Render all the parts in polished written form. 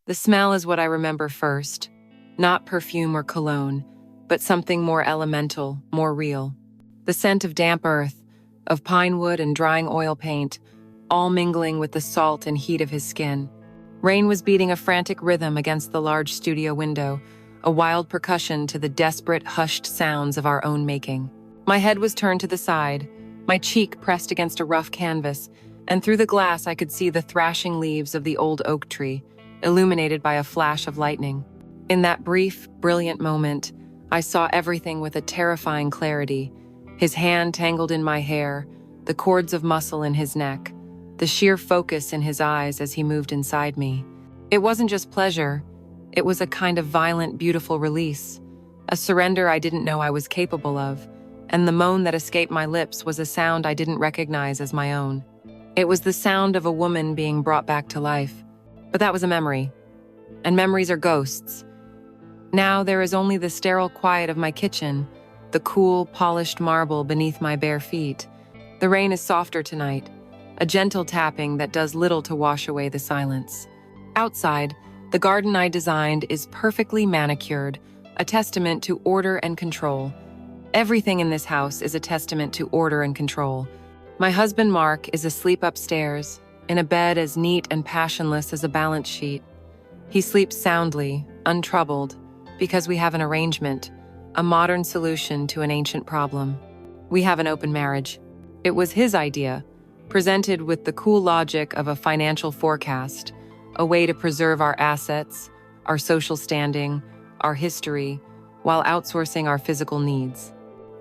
The smell is what I remember first. Not perfume or cologne, but something more elemental, more real. The scent of damp earth, of pine wood and drying oil paint, all mingling with the salt and heat of his skin. Rain was beating a frantic rhythm against the large studio window, a wild percussion to the desperate, hushed sounds of our own making. My head was turned to the side, my cheek pressed against a rough canvas, and through the glass I could see the thrashing leaves of the old oak tree, illuminated by a flash of lightning. In that brief, brilliant moment, I saw everything with a terrifying clarity. His hand tangled in my hair, the cords of muscle in his neck, the sheer focus in his eyes as he moved inside me. It wasn't just pleasure, it was a kind of violent, beautiful release, a surrender I didn't know I was capable of, and the moan that escaped my lips was a sound I didn't recognize as my own. It was the sound of a woman being brought back to life. But that was a memory, and memories are ghosts. Now there is only the sterile quiet of my kitchen, the cool, polished marble beneath my bare feet. The rain is softer tonight, a gentle tapping that does little to wash away the silence. Outside, the garden I designed is perfectly manicured, a testament to order and control. Everything in this house is a testament to order and control. My husband Mark is asleep upstairs, in a bed as neat and passionless as a balance sheet. He sleeps soundly, untroubled, because we have an arrangement, a modern solution to an ancient problem. We have an open marriage. It was his idea, presented with the cool logic of a financial forecast, a way to preserve our assets, our social standing, our history, while outsourcing our physical needs.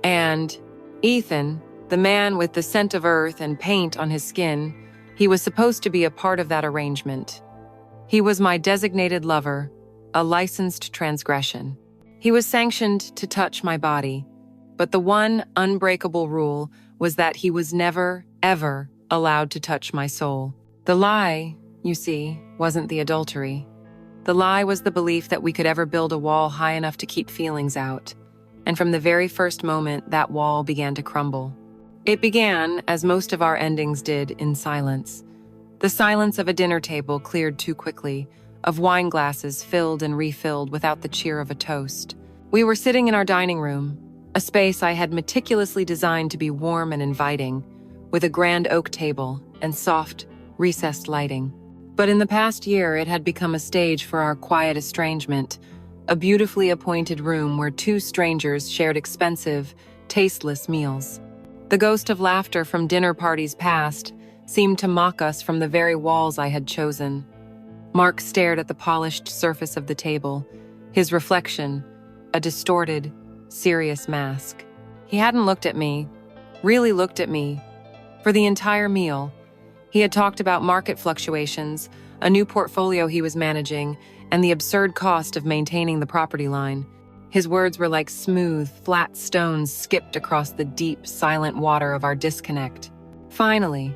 And Ethan, the man with the scent of earth and paint on his skin, he was supposed to be a part of that arrangement. He was my designated lover, a licensed transgression. He was sanctioned to touch my body, but the one unbreakable rule was that he was never, ever allowed to touch my soul. The lie, you see, wasn't the adultery. The lie was the belief that we could ever build a wall high enough to keep feelings out. And from the very first moment, that wall began to crumble. It began, as most of our endings did, in silence. The silence of a dinner table cleared too quickly, of wine glasses filled and refilled without the cheer of a toast. We were sitting in our dining room, a space I had meticulously designed to be warm and inviting, with a grand oak table and soft, recessed lighting. But in the past year, it had become a stage for our quiet estrangement, a beautifully appointed room where two strangers shared expensive, tasteless meals. The ghost of laughter from dinner parties past seemed to mock us from the very walls I had chosen. Mark stared at the polished surface of the table, his reflection, a distorted, serious mask. He hadn't looked at me, really looked at me, for the entire meal. He had talked about market fluctuations, a new portfolio he was managing, and the absurd cost of maintaining the property line. His words were like smooth, flat stones skipped across the deep, silent water of our disconnect. Finally,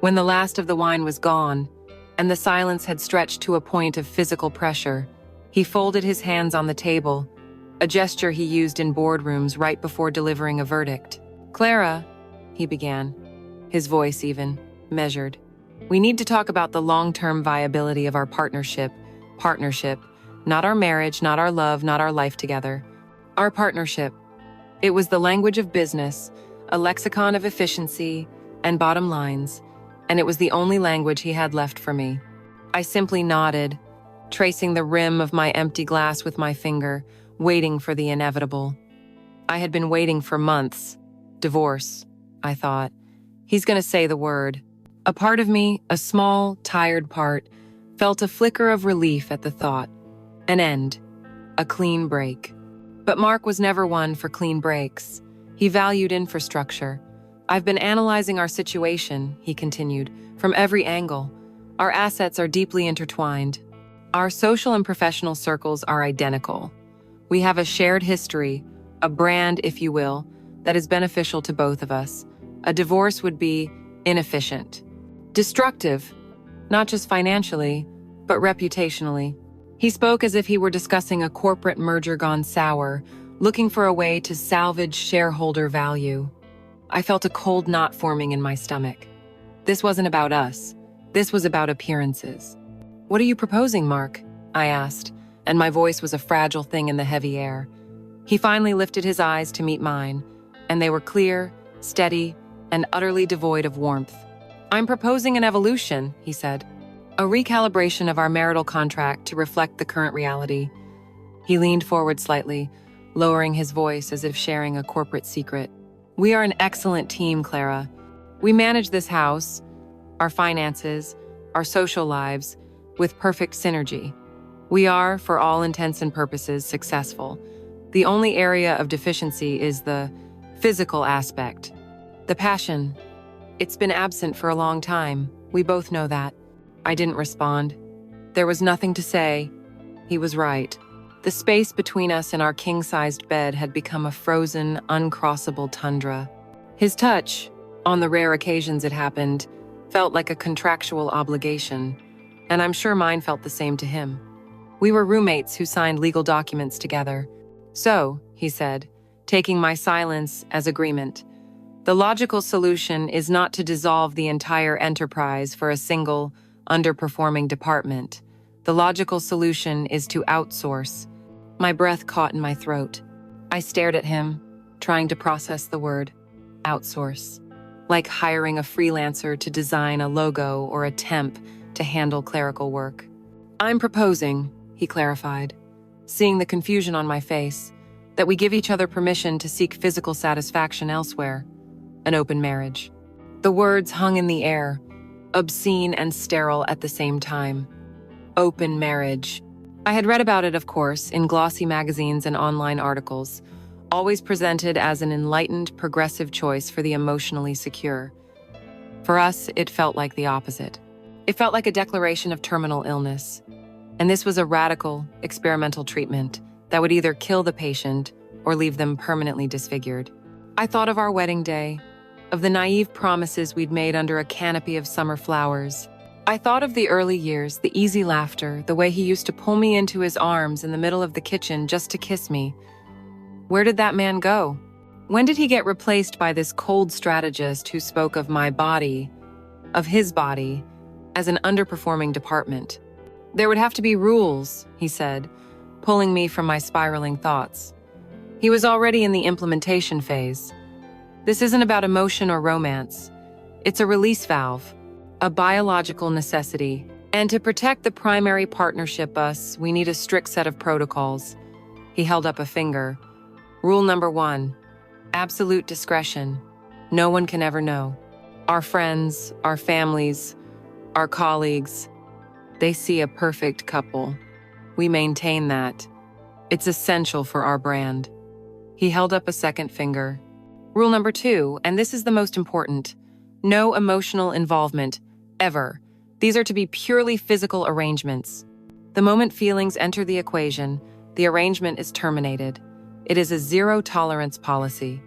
when the last of the wine was gone, and the silence had stretched to a point of physical pressure, he folded his hands on the table, a gesture he used in boardrooms right before delivering a verdict. "Clara," he began, his voice even, measured. "We need to talk about the long-term viability of our partnership, not our marriage, not our love, not our life together. Our partnership." It was the language of business, a lexicon of efficiency and bottom lines, and it was the only language he had left for me. I simply nodded, tracing the rim of my empty glass with my finger, waiting for the inevitable. I had been waiting for months. Divorce, I thought. He's going to say the word. A part of me, a small, tired part, felt a flicker of relief at the thought. An end. A clean break. But Mark was never one for clean breaks. He valued infrastructure. "I've been analyzing our situation," he continued, "from every angle. Our assets are deeply intertwined. Our social and professional circles are identical. We have a shared history, a brand, if you will, that is beneficial to both of us. A divorce would be inefficient. Destructive, not just financially, but reputationally." He spoke as if he were discussing a corporate merger gone sour, looking for a way to salvage shareholder value. I felt a cold knot forming in my stomach. This wasn't about us. This was about appearances. "What are you proposing, Mark?" I asked, and my voice was a fragile thing in the heavy air. He finally lifted his eyes to meet mine, and they were clear, steady, and utterly devoid of warmth. "I'm proposing an evolution," he said. "A recalibration of our marital contract to reflect the current reality." He leaned forward slightly, lowering his voice as if sharing a corporate secret. "We are an excellent team, Clara. We manage this house, our finances, our social lives, with perfect synergy. We are, for all intents and purposes, successful. The only area of deficiency is the physical aspect. The passion. It's been absent for a long time. We both know that." I didn't respond. There was nothing to say. He was right. The space between us and our king-sized bed had become a frozen, uncrossable tundra. His touch, on the rare occasions it happened, felt like a contractual obligation, and I'm sure mine felt the same to him. We were roommates who signed legal documents together. "So," he said, taking my silence as agreement, "the logical solution is not to dissolve the entire enterprise for a single, underperforming department. The logical solution is to outsource." My breath caught in my throat. I stared at him, trying to process the word, outsource. Like hiring a freelancer to design a logo or a temp to handle clerical work. "I'm proposing," he clarified, seeing the confusion on my face, "that we give each other permission to seek physical satisfaction elsewhere. An open marriage." The words hung in the air, obscene and sterile at the same time. Open marriage. I had read about it, of course, in glossy magazines and online articles, always presented as an enlightened, progressive choice for the emotionally secure. For us, it felt like the opposite. It felt like a declaration of terminal illness. And this was a radical, experimental treatment that would either kill the patient or leave them permanently disfigured. I thought of our wedding day, of the naive promises we'd made under a canopy of summer flowers. I thought of the early years, the easy laughter, the way he used to pull me into his arms in the middle of the kitchen just to kiss me. Where did that man go? When did he get replaced by this cold strategist who spoke of my body, of his body, as an underperforming department? "There would have to be rules," he said, pulling me from my spiraling thoughts. He was already in the implementation phase. "This isn't about emotion or romance. It's a release valve, a biological necessity. And to protect the primary partnership us, we need a strict set of protocols." He held up a finger. "Rule number 1, absolute discretion. No one can ever know. Our friends, our families, our colleagues, they see a perfect couple. We maintain that. It's essential for our brand." He held up a second finger. "Rule number 2, and this is the most important, no emotional involvement, ever. These are to be purely physical arrangements. The moment feelings enter the equation, the arrangement is terminated. It is a zero-tolerance policy."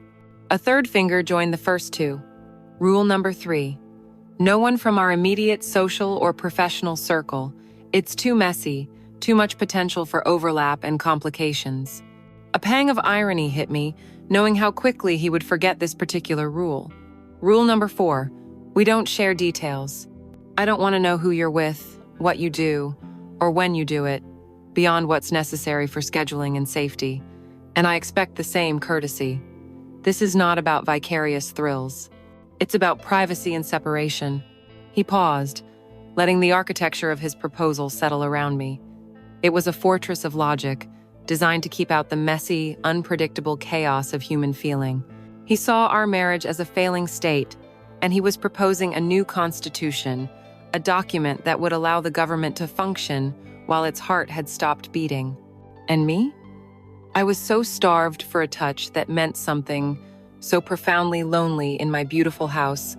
A third finger joined the first two. "Rule number 3, no one from our immediate social or professional circle. It's too messy, too much potential for overlap and complications." A pang of irony hit me, knowing how quickly he would forget this particular rule. "Rule number 4, we don't share details. I don't want to know who you're with, what you do, or when you do it, beyond what's necessary for scheduling and safety. And I expect the same courtesy. This is not about vicarious thrills. It's about privacy and separation." He paused, letting the architecture of his proposal settle around me. It was a fortress of logic, designed to keep out the messy, unpredictable chaos of human feeling. He saw our marriage as a failing state, and he was proposing a new constitution, a document that would allow the government to function while its heart had stopped beating. And me? I was so starved for a touch that meant something, so profoundly lonely in my beautiful house,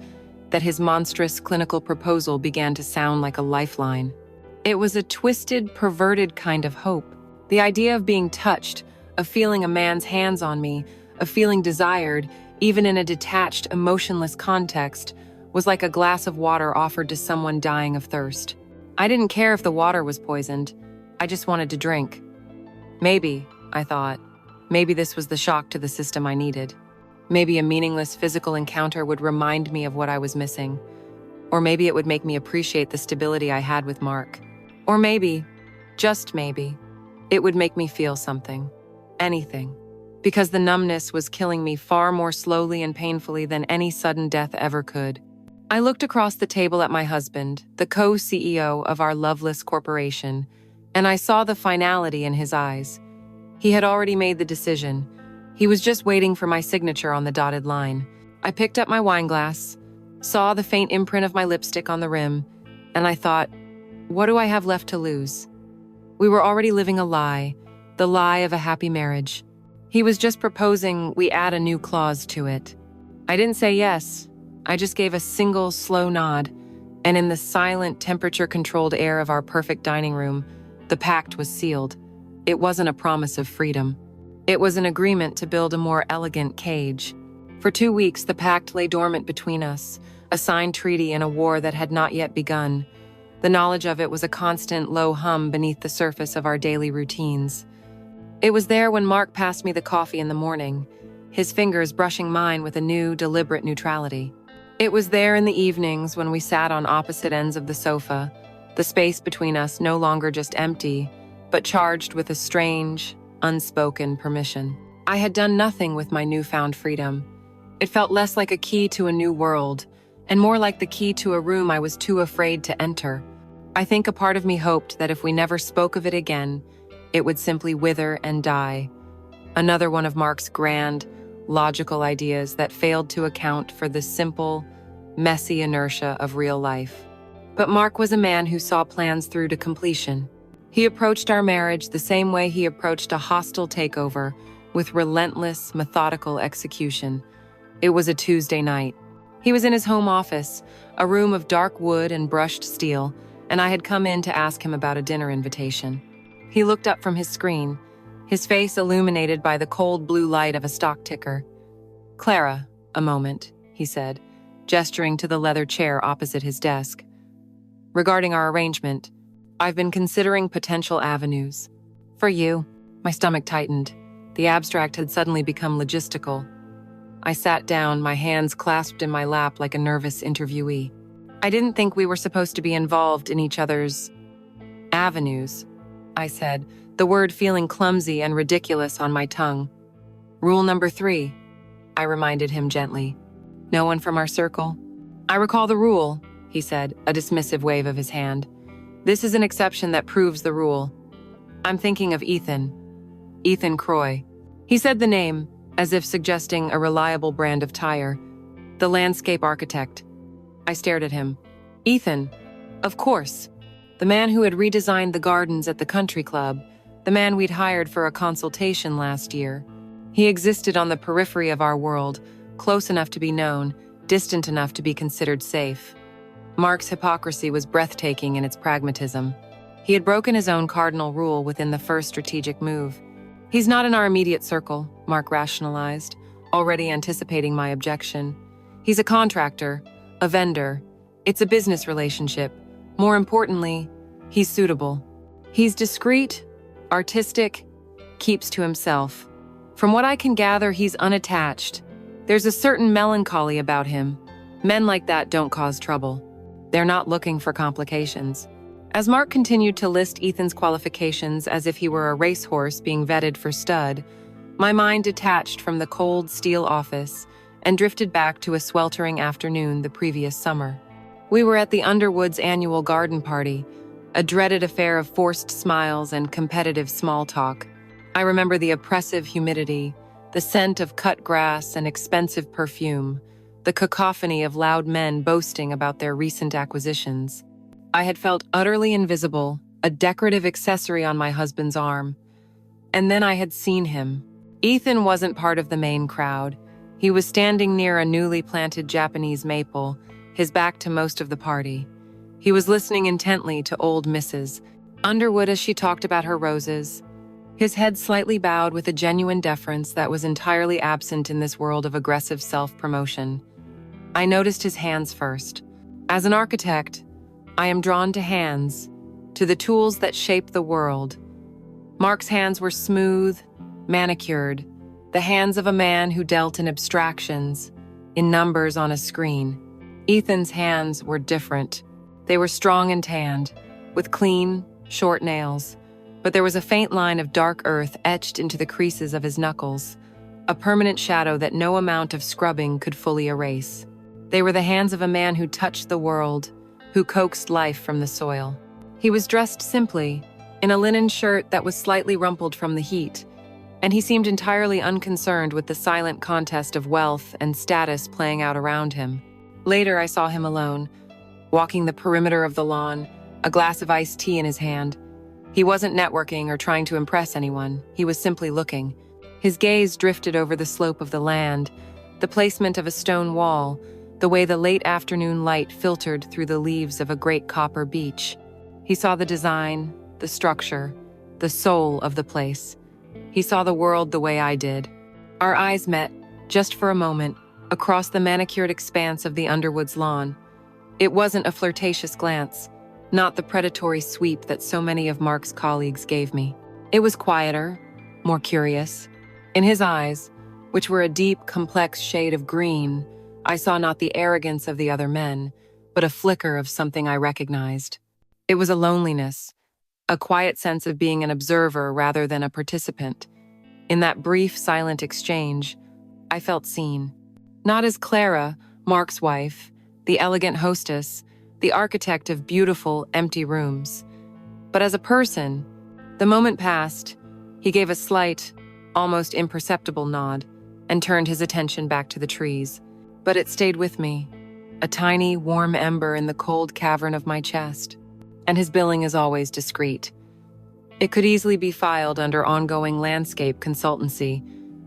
that his monstrous clinical proposal began to sound like a lifeline. It was a twisted, perverted kind of hope. The idea of being touched, of feeling a man's hands on me, of feeling desired, even in a detached, emotionless context, was like a glass of water offered to someone dying of thirst. I didn't care if the water was poisoned. I just wanted to drink. Maybe, I thought, maybe this was the shock to the system I needed. Maybe a meaningless physical encounter would remind me of what I was missing. Or maybe it would make me appreciate the stability I had with Mark. Or maybe, Just maybe. It would make me feel something. Anything. Because the numbness was killing me far more slowly and painfully than any sudden death ever could. I looked across the table at my husband, the co-CEO of our loveless corporation, and I saw the finality in his eyes. He had already made the decision. He was just waiting for my signature on the dotted line. I picked up my wine glass, saw the faint imprint of my lipstick on the rim, and I thought, what do I have left to lose? We were already living a lie, the lie of a happy marriage. He was just proposing we add a new clause to it. I didn't say yes. I just gave a single, slow nod, and in the silent, temperature-controlled air of our perfect dining room, the pact was sealed. It wasn't a promise of freedom. It was an agreement to build a more elegant cage. For 2 weeks, the pact lay dormant between us, a signed treaty in a war that had not yet begun. The knowledge of it was a constant low hum beneath the surface of our daily routines. It was there when Mark passed me the coffee in the morning, his fingers brushing mine with a new, deliberate neutrality. It was there in the evenings when we sat on opposite ends of the sofa, the space between us no longer just empty, but charged with a strange, unspoken permission. I had done nothing with my newfound freedom. It felt less like a key to a new world, and more like the key to a room I was too afraid to enter. I think a part of me hoped that if we never spoke of it again, it would simply wither and die. Another one of Mark's grand, logical ideas that failed to account for the simple, messy inertia of real life. But Mark was a man who saw plans through to completion. He approached our marriage the same way he approached a hostile takeover, with relentless, methodical execution. It was a Tuesday night. He was in his home office, a room of dark wood and brushed steel, and I had come in to ask him about a dinner invitation. He looked up from his screen, his face illuminated by the cold blue light of a stock ticker. "Clara, a moment," he said, gesturing to the leather chair opposite his desk. "Regarding our arrangement, I've been considering potential avenues." "For you?" My stomach tightened. The abstract had suddenly become logistical. I sat down, my hands clasped in my lap like a nervous interviewee. "I didn't think we were supposed to be involved in each other's avenues," I said, the word feeling clumsy and ridiculous on my tongue. "Rule number 3, I reminded him gently. "No one from our circle?" "I recall the rule," he said, a dismissive wave of his hand. "This is an exception that proves the rule. I'm thinking of Ethan. Ethan Croy." He said the name, as if suggesting a reliable brand of tire. "The landscape architect." I stared at him. "Ethan, of course. The man who had redesigned the gardens at the country club, the man we'd hired for a consultation last year. He existed on the periphery of our world, close enough to be known, distant enough to be considered safe." Mark's hypocrisy was breathtaking in its pragmatism. He had broken his own cardinal rule within the first strategic move. "He's not in our immediate circle," Mark rationalized, already anticipating my objection. "He's a contractor, a vendor. It's a business relationship. More importantly, he's suitable. He's discreet, artistic, keeps to himself. From what I can gather, he's unattached. There's a certain melancholy about him. Men like that don't cause trouble. They're not looking for complications." As Mark continued to list Ethan's qualifications as if he were a racehorse being vetted for stud, my mind detached from the cold steel office and drifted back to a sweltering afternoon the previous summer. We were at the Underwood's annual garden party, a dreaded affair of forced smiles and competitive small talk. I remember the oppressive humidity, the scent of cut grass and expensive perfume, the cacophony of loud men boasting about their recent acquisitions. I had felt utterly invisible, a decorative accessory on my husband's arm. And then I had seen him. Ethan wasn't part of the main crowd. He was standing near a newly planted Japanese maple, his back to most of the party. He was listening intently to old Mrs. Underwood as she talked about her roses, his head slightly bowed with a genuine deference that was entirely absent in this world of aggressive self-promotion. I noticed his hands first. As an architect, I am drawn to hands, to the tools that shape the world. Mark's hands were smooth, manicured, the hands of a man who dealt in abstractions, in numbers on a screen. Ethan's hands were different. They were strong and tanned, with clean, short nails, but there was a faint line of dark earth etched into the creases of his knuckles, a permanent shadow that no amount of scrubbing could fully erase. They were the hands of a man who touched the world, who coaxed life from the soil. He was dressed simply, in a linen shirt that was slightly rumpled from the heat, and he seemed entirely unconcerned with the silent contest of wealth and status playing out around him. Later, I saw him alone, walking the perimeter of the lawn, a glass of iced tea in his hand. He wasn't networking or trying to impress anyone. He was simply looking. His gaze drifted over the slope of the land, the placement of a stone wall, the way the late afternoon light filtered through the leaves of a great copper beech. He saw the design, the structure, the soul of the place. He saw the world the way I did. Our eyes met, just for a moment, across the manicured expanse of the Underwood's lawn. It wasn't a flirtatious glance, not the predatory sweep that so many of Mark's colleagues gave me. It was quieter, more curious. In his eyes, which were a deep, complex shade of green, I saw not the arrogance of the other men, but a flicker of something I recognized. It was a loneliness, a quiet sense of being an observer rather than a participant. In that brief, silent exchange, I felt seen. Not as Clara, Mark's wife, the elegant hostess, the architect of beautiful, empty rooms, but as a person. The moment passed, he gave a slight, almost imperceptible nod and turned his attention back to the trees. But it stayed with me, a tiny, warm ember in the cold cavern of my chest. And his billing is always discreet. It could easily be filed under ongoing landscape consultancy.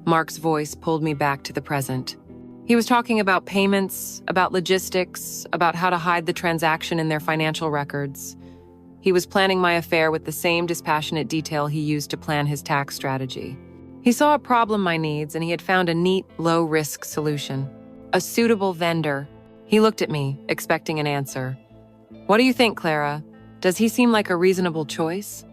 Mark's voice pulled me back to the present. He was talking about payments, about logistics, about how to hide the transaction in their financial records. He was planning my affair with the same dispassionate detail he used to plan his tax strategy. He saw a problem my needs, and he had found a neat, low-risk solution. A suitable vendor. He looked at me, expecting an answer. What do you think, Clara? Does he seem like a reasonable choice?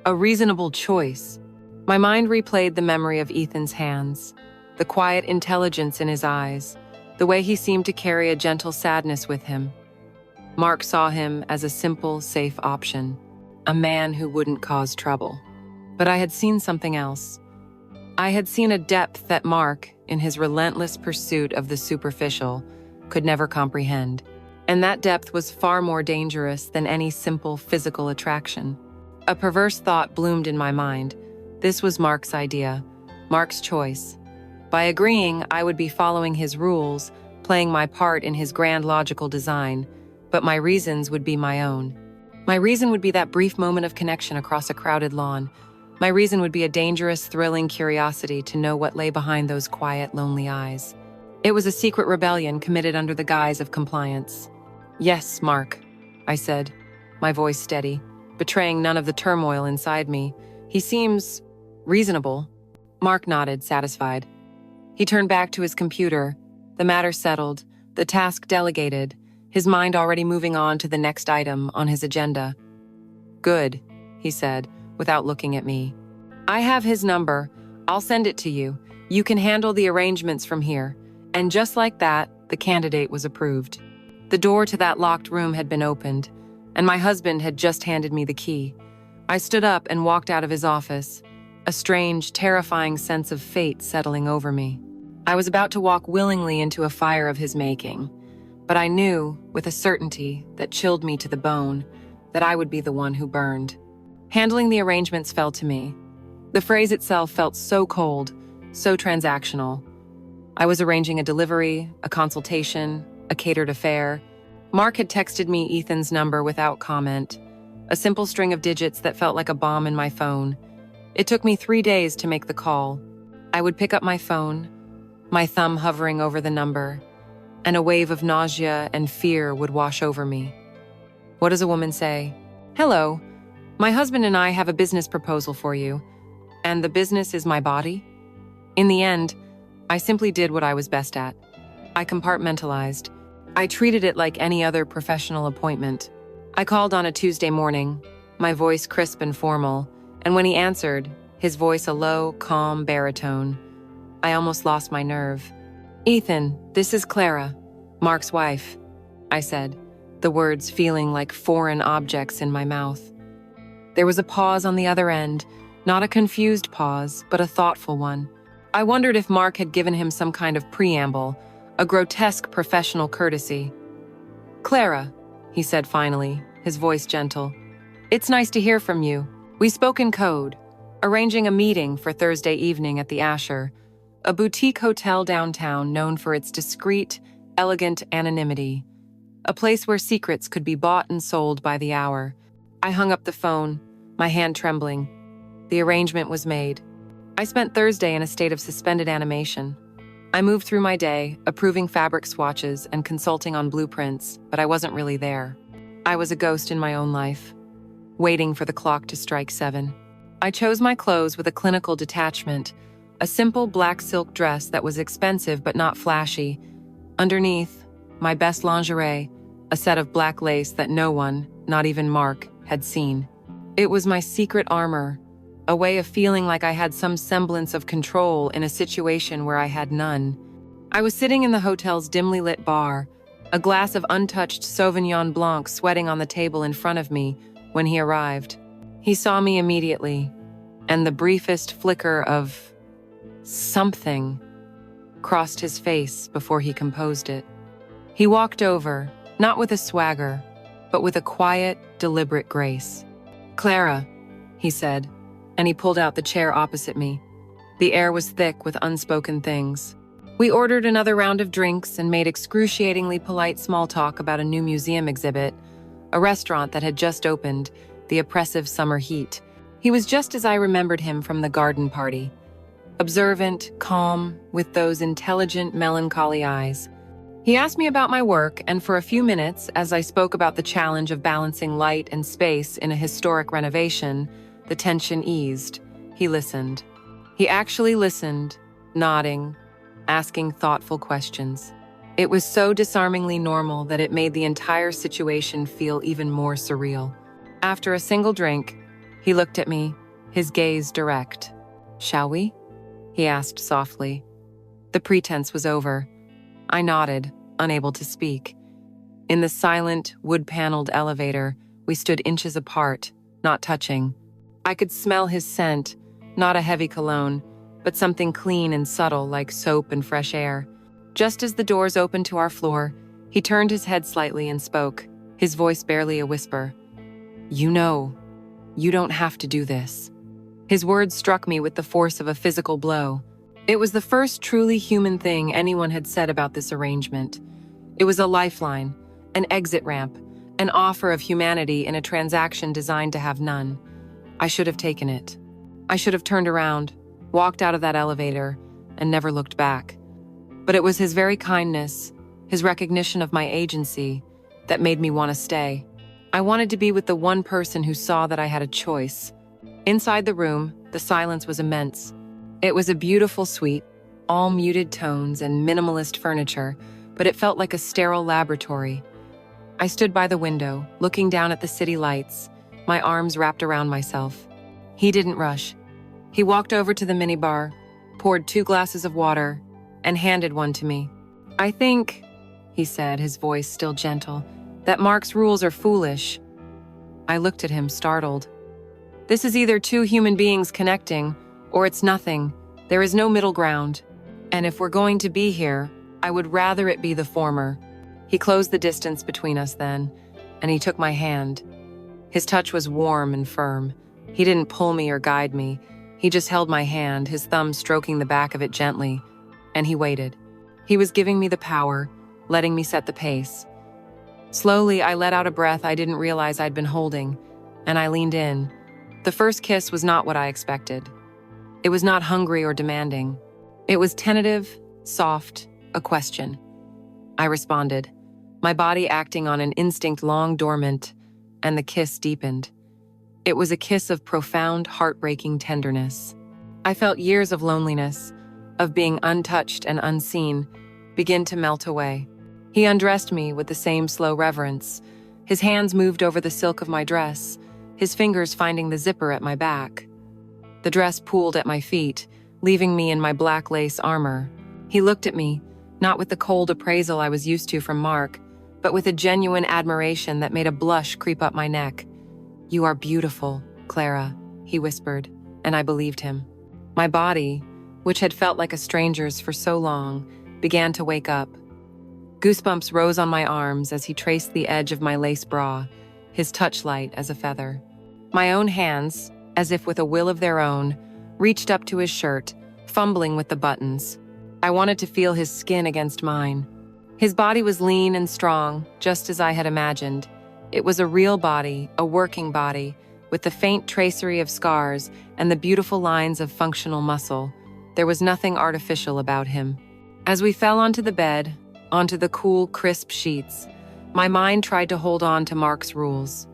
A reasonable choice. My mind replayed the memory of Ethan's hands, the quiet intelligence in his eyes, the way he seemed to carry a gentle sadness with him. Mark saw him as a simple, safe option, a man who wouldn't cause trouble. But I had seen something else. I had seen a depth that Mark, in his relentless pursuit of the superficial, could never comprehend. And that depth was far more dangerous than any simple physical attraction. A perverse thought bloomed in my mind. This was Mark's idea, Mark's choice. By agreeing, I would be following his rules, playing my part in his grand logical design, but my reasons would be my own. My reason would be that brief moment of connection across a crowded lawn. My reason would be a dangerous, thrilling curiosity to know what lay behind those quiet, lonely eyes. It was a secret rebellion committed under the guise of compliance. Yes, Mark, I said, my voice steady, betraying none of the turmoil inside me. He seems reasonable. Mark nodded, satisfied. He turned back to his computer, the matter settled, the task delegated, his mind already moving on to the next item on his agenda. Good, he said, without looking at me. I have his number. I'll send it to you. You can handle the arrangements from here. And just like that, the candidate was approved. The door to that locked room had been opened, and my husband had just handed me the key. I stood up and walked out of his office, a strange, terrifying sense of fate settling over me. I was about to walk willingly into a fire of his making, but I knew, with a certainty that chilled me to the bone, that I would be the one who burned. Handling the arrangements fell to me. The phrase itself felt so cold, so transactional. I was arranging a delivery, a consultation, a catered affair. Mark had texted me Ethan's number without comment, a simple string of digits that felt like a bomb in my phone. It took me 3 days to make the call. I would pick up my phone, my thumb hovering over the number, and a wave of nausea and fear would wash over me. What does a woman say? Hello, my husband and I have a business proposal for you, and the business is my body? In the end, I simply did what I was best at. I compartmentalized. I treated it like any other professional appointment. I called on a Tuesday morning, my voice crisp and formal, and when he answered, his voice a low, calm baritone, I almost lost my nerve. Ethan, this is Clara, Mark's wife, I said, the words feeling like foreign objects in my mouth. There was a pause on the other end, not a confused pause, but a thoughtful one. I wondered if Mark had given him some kind of preamble, a grotesque professional courtesy. "Clara," he said finally, his voice gentle. "It's nice to hear from you. We spoke in code, arranging a meeting for Thursday evening at the Asher, a boutique hotel downtown known for its discreet, elegant anonymity, a place where secrets could be bought and sold by the hour." I hung up the phone, my hand trembling. The arrangement was made. I spent Thursday in a state of suspended animation. I moved through my day, approving fabric swatches and consulting on blueprints, but I wasn't really there. I was a ghost in my own life, waiting for the clock to strike 7. I chose my clothes with a clinical detachment, a simple black silk dress that was expensive but not flashy. Underneath, my best lingerie, a set of black lace that no one, not even Mark, had seen. It was my secret armor, a way of feeling like I had some semblance of control in a situation where I had none. I was sitting in the hotel's dimly lit bar, a glass of untouched Sauvignon Blanc sweating on the table in front of me when he arrived. He saw me immediately, and the briefest flicker of something crossed his face before he composed it. He walked over, not with a swagger, but with a quiet, deliberate grace. "Clara," he said, and he pulled out the chair opposite me. The air was thick with unspoken things. We ordered another round of drinks and made excruciatingly polite small talk about a new museum exhibit, a restaurant that had just opened, the oppressive summer heat. He was just as I remembered him from the garden party. Observant, calm, with those intelligent, melancholy eyes. He asked me about my work, and for a few minutes, as I spoke about the challenge of balancing light and space in a historic renovation, the tension eased. He listened. He actually listened, nodding, asking thoughtful questions. It was so disarmingly normal that it made the entire situation feel even more surreal. After a single drink, he looked at me, his gaze direct. "Shall we?" he asked softly. The pretense was over. I nodded, unable to speak. In the silent, wood-paneled elevator, we stood inches apart, not touching. I could smell his scent, not a heavy cologne, but something clean and subtle like soap and fresh air. Just as the doors opened to our floor, he turned his head slightly and spoke, his voice barely a whisper. "You know, you don't have to do this." His words struck me with the force of a physical blow. It was the first truly human thing anyone had said about this arrangement. It was a lifeline, an exit ramp, an offer of humanity in a transaction designed to have none. I should have taken it. I should have turned around, walked out of that elevator, and never looked back. But it was his very kindness, his recognition of my agency, that made me want to stay. I wanted to be with the one person who saw that I had a choice. Inside the room, the silence was immense. It was a beautiful suite, all muted tones and minimalist furniture, but it felt like a sterile laboratory. I stood by the window, looking down at the city lights, my arms wrapped around myself. He didn't rush. He walked over to the minibar, poured 2 glasses of water, and handed one to me. "I think," he said, his voice still gentle, "that Mark's rules are foolish." I looked at him, startled. "This is either 2 human beings connecting, or it's nothing. There is no middle ground. And if we're going to be here, I would rather it be the former." He closed the distance between us then, and he took my hand. His touch was warm and firm. He didn't pull me or guide me. He just held my hand, his thumb stroking the back of it gently, and he waited. He was giving me the power, letting me set the pace. Slowly, I let out a breath I didn't realize I'd been holding, and I leaned in. The first kiss was not what I expected. It was not hungry or demanding. It was tentative, soft, a question. I responded, my body acting on an instinct long dormant, and the kiss deepened. It was a kiss of profound, heartbreaking tenderness. I felt years of loneliness, of being untouched and unseen, begin to melt away. He undressed me with the same slow reverence. His hands moved over the silk of my dress, his fingers finding the zipper at my back. The dress pooled at my feet, leaving me in my black lace armor. He looked at me, not with the cold appraisal I was used to from Mark, but with a genuine admiration that made a blush creep up my neck. "You are beautiful," Clara," he whispered, and I believed him. My body, which had felt like a stranger's for so long, began to wake up. Goosebumps rose on my arms as he traced the edge of my lace bra, his touch light as a feather. My own hands, as if with a will of their own, reached up to his shirt, fumbling with the buttons. I wanted to feel his skin against mine. His body was lean and strong, just as I had imagined. It was a real body, a working body, with the faint tracery of scars and the beautiful lines of functional muscle. There was nothing artificial about him. As we fell onto the bed, onto the cool, crisp sheets, my mind tried to hold on to Mark's rules.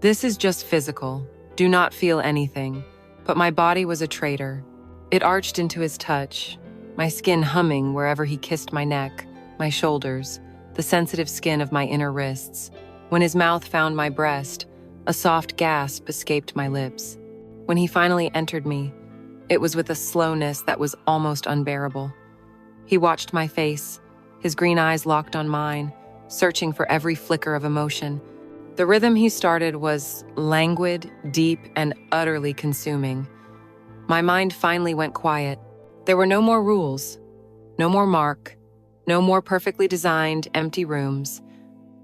This is just physical. Do not feel anything. But my body was a traitor. It arched into his touch, my skin humming wherever he kissed my neck, my shoulders, the sensitive skin of my inner wrists. When his mouth found my breast, a soft gasp escaped my lips. When he finally entered me, it was with a slowness that was almost unbearable. He watched my face, his green eyes locked on mine, searching for every flicker of emotion. The rhythm he started was languid, deep, and utterly consuming. My mind finally went quiet. There were no more rules, no more Mark, no more perfectly designed, empty rooms.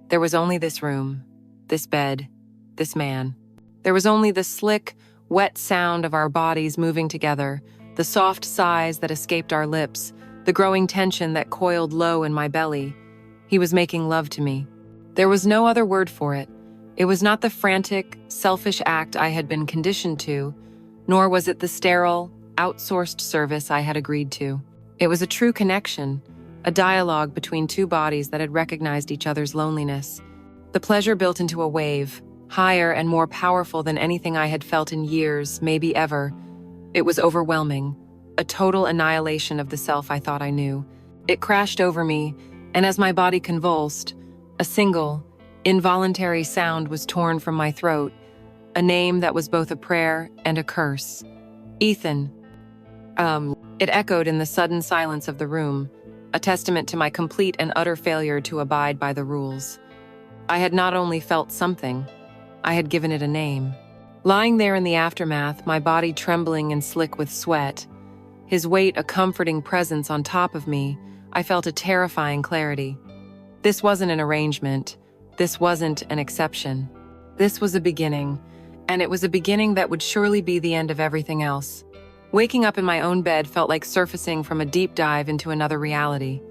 There was only this room, this bed, this man. There was only the slick, wet sound of our bodies moving together, the soft sighs that escaped our lips, the growing tension that coiled low in my belly. He was making love to me. There was no other word for it. It was not the frantic, selfish act I had been conditioned to, nor was it the sterile, outsourced service I had agreed to. It was a true connection, a dialogue between two bodies that had recognized each other's loneliness. The pleasure built into a wave, higher and more powerful than anything I had felt in years, maybe ever. It was overwhelming, a total annihilation of the self I thought I knew. It crashed over me, and as my body convulsed, a single, involuntary sound was torn from my throat, a name that was both a prayer and a curse. Ethan. It echoed in the sudden silence of the room, a testament to my complete and utter failure to abide by the rules. I had not only felt something, I had given it a name. Lying there in the aftermath, my body trembling and slick with sweat, his weight a comforting presence on top of me, I felt a terrifying clarity. This wasn't an arrangement. This wasn't an exception. This was a beginning, and it was a beginning that would surely be the end of everything else. Waking up in my own bed felt like surfacing from a deep dive into another reality.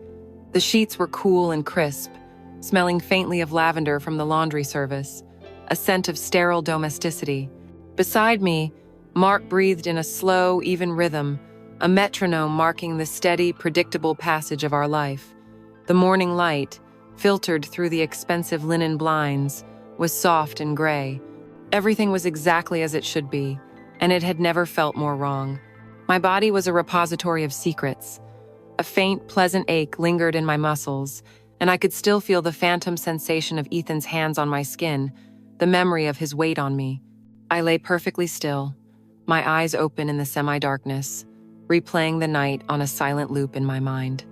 The sheets were cool and crisp, smelling faintly of lavender from the laundry service, a scent of sterile domesticity. Beside me, Mark breathed in a slow, even rhythm, a metronome marking the steady, predictable passage of our life. The morning light, filtered through the expensive linen blinds, was soft and gray. Everything was exactly as it should be, and it had never felt more wrong. My body was a repository of secrets. A faint, pleasant ache lingered in my muscles, and I could still feel the phantom sensation of Ethan's hands on my skin, the memory of his weight on me. I lay perfectly still, my eyes open in the semi-darkness, replaying the night on a silent loop in my mind.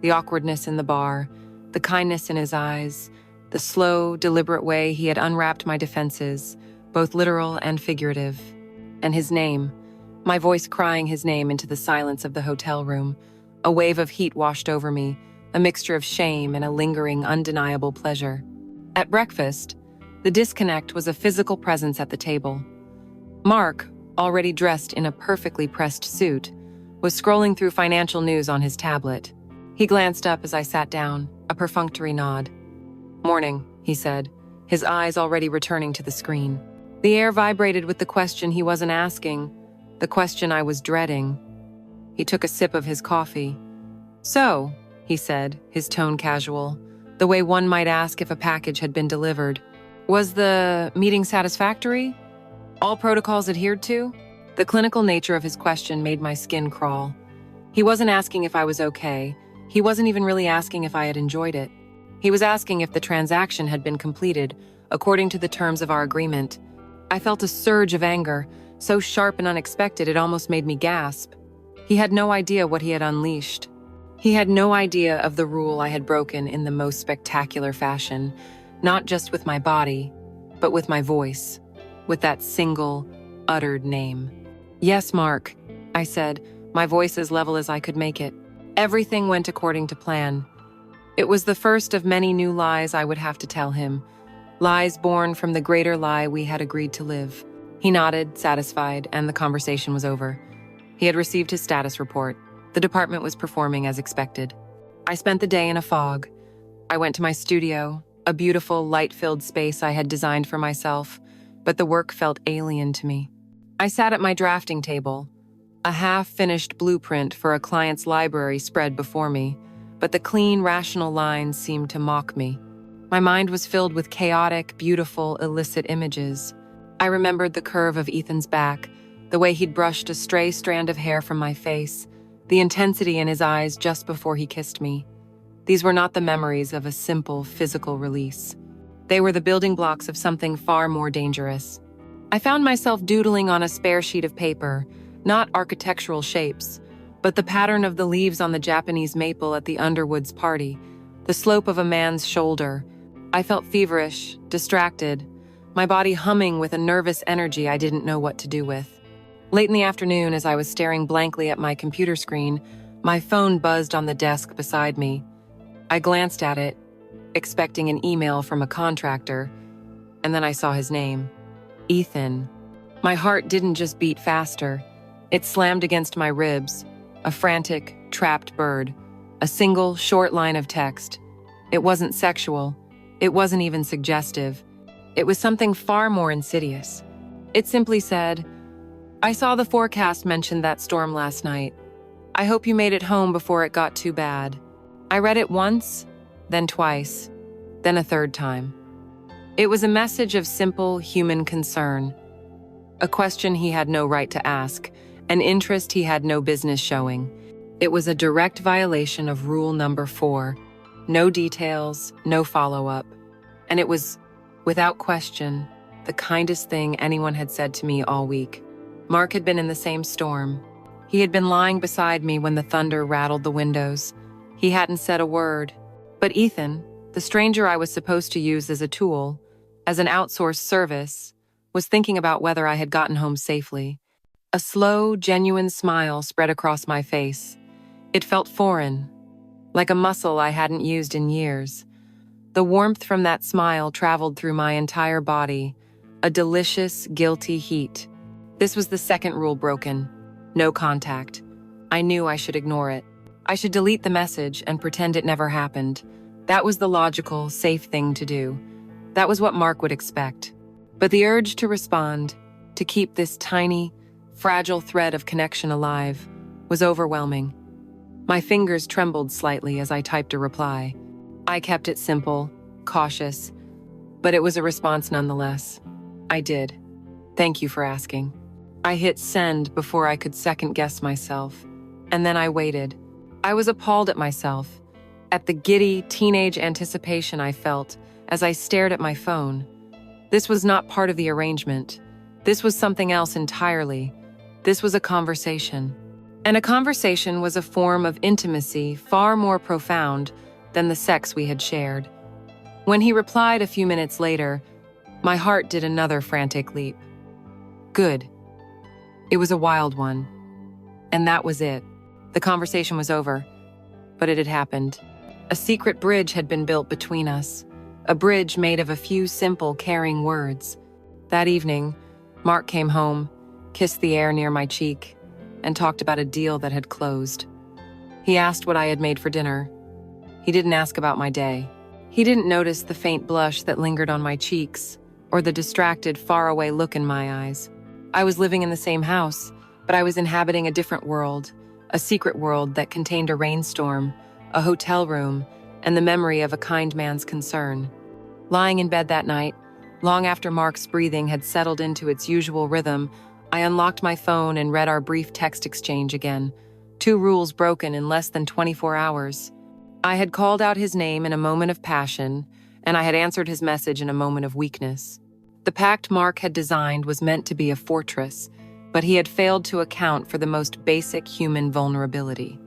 The awkwardness in the bar, the kindness in his eyes, the slow, deliberate way he had unwrapped my defenses, both literal and figurative. And his name, my voice crying his name into the silence of the hotel room. A wave of heat washed over me, a mixture of shame and a lingering, undeniable pleasure. At breakfast, the disconnect was a physical presence at the table. Mark, already dressed in a perfectly pressed suit, was scrolling through financial news on his tablet. He glanced up as I sat down, a perfunctory nod. "Morning," he said, his eyes already returning to the screen. The air vibrated with the question he wasn't asking, the question I was dreading. He took a sip of his coffee. "So," he said, his tone casual, the way one might ask if a package had been delivered. "Was the meeting satisfactory? All protocols adhered to?" The clinical nature of his question made my skin crawl. He wasn't asking if I was okay. He wasn't even really asking if I had enjoyed it. He was asking if the transaction had been completed according to the terms of our agreement. I felt a surge of anger, so sharp and unexpected it almost made me gasp. He had no idea what he had unleashed. He had no idea of the rule I had broken in the most spectacular fashion, not just with my body, but with my voice, with that single, uttered name. "Yes, Mark," I said, my voice as level as I could make it. Everything went according to plan. It was the first of many new lies I would have to tell him, lies born from the greater lie we had agreed to live. He nodded, satisfied, and the conversation was over. He had received his status report. The department was performing as expected. I spent the day in a fog. I went to my studio, a beautiful, light-filled space I had designed for myself, but the work felt alien to me. I sat at my drafting table. A half-finished blueprint for a client's library spread before me, but the clean, rational lines seemed to mock me. My mind was filled with chaotic, beautiful, illicit images. I remembered the curve of Ethan's back, the way he'd brushed a stray strand of hair from my face, the intensity in his eyes just before he kissed me. These were not the memories of a simple physical release. They were the building blocks of something far more dangerous. I found myself doodling on a spare sheet of paper, not architectural shapes, but the pattern of the leaves on the Japanese maple at the Underwood's party, the slope of a man's shoulder. I felt feverish, distracted, my body humming with a nervous energy I didn't know what to do with. Late in the afternoon, as I was staring blankly at my computer screen, my phone buzzed on the desk beside me. I glanced at it, expecting an email from a contractor, and then I saw his name, Ethan. My heart didn't just beat faster. It slammed against my ribs, a frantic, trapped bird, a single, short line of text. It wasn't sexual. It wasn't even suggestive. It was something far more insidious. It simply said, "I saw the forecast mention that storm last night. I hope you made it home before it got too bad." I read it once, then twice, then a third time. It was a message of simple human concern, a question he had no right to ask, an interest he had no business showing. It was a direct violation of rule number 4, no details, no follow-up. And it was, without question, the kindest thing anyone had said to me all week. Mark had been in the same storm. He had been lying beside me when the thunder rattled the windows. He hadn't said a word. But Ethan, the stranger I was supposed to use as a tool, as an outsourced service, was thinking about whether I had gotten home safely. A slow, genuine smile spread across my face. It felt foreign, like a muscle I hadn't used in years. The warmth from that smile traveled through my entire body, a delicious, guilty heat. This was the second rule broken. No contact. I knew I should ignore it. I should delete the message and pretend it never happened. That was the logical, safe thing to do. That was what Mark would expect. But the urge to respond, to keep this tiny, fragile thread of connection alive, was overwhelming. My fingers trembled slightly as I typed a reply. I kept it simple, cautious, but it was a response nonetheless. I did. Thank you for asking. I hit send before I could second-guess myself, and then I waited. I was appalled at myself, at the giddy, teenage anticipation I felt as I stared at my phone. This was not part of the arrangement. This was something else entirely. This was a conversation. And a conversation was a form of intimacy far more profound than the sex we had shared. When he replied a few minutes later, my heart did another frantic leap. Good. It was a wild one. And that was it. The conversation was over, but it had happened. A secret bridge had been built between us, a bridge made of a few simple, caring words. That evening, Mark came home, kissed the air near my cheek, and talked about a deal that had closed. He asked what I had made for dinner. He didn't ask about my day. He didn't notice the faint blush that lingered on my cheeks, or the distracted, faraway look in my eyes. I was living in the same house, but I was inhabiting a different world, a secret world that contained a rainstorm, a hotel room, and the memory of a kind man's concern. Lying in bed that night, long after Mark's breathing had settled into its usual rhythm, I unlocked my phone and read our brief text exchange again. 2 rules broken in less than 24 hours. I had called out his name in a moment of passion, and I had answered his message in a moment of weakness. The pact Mark had designed was meant to be a fortress, but he had failed to account for the most basic human vulnerability.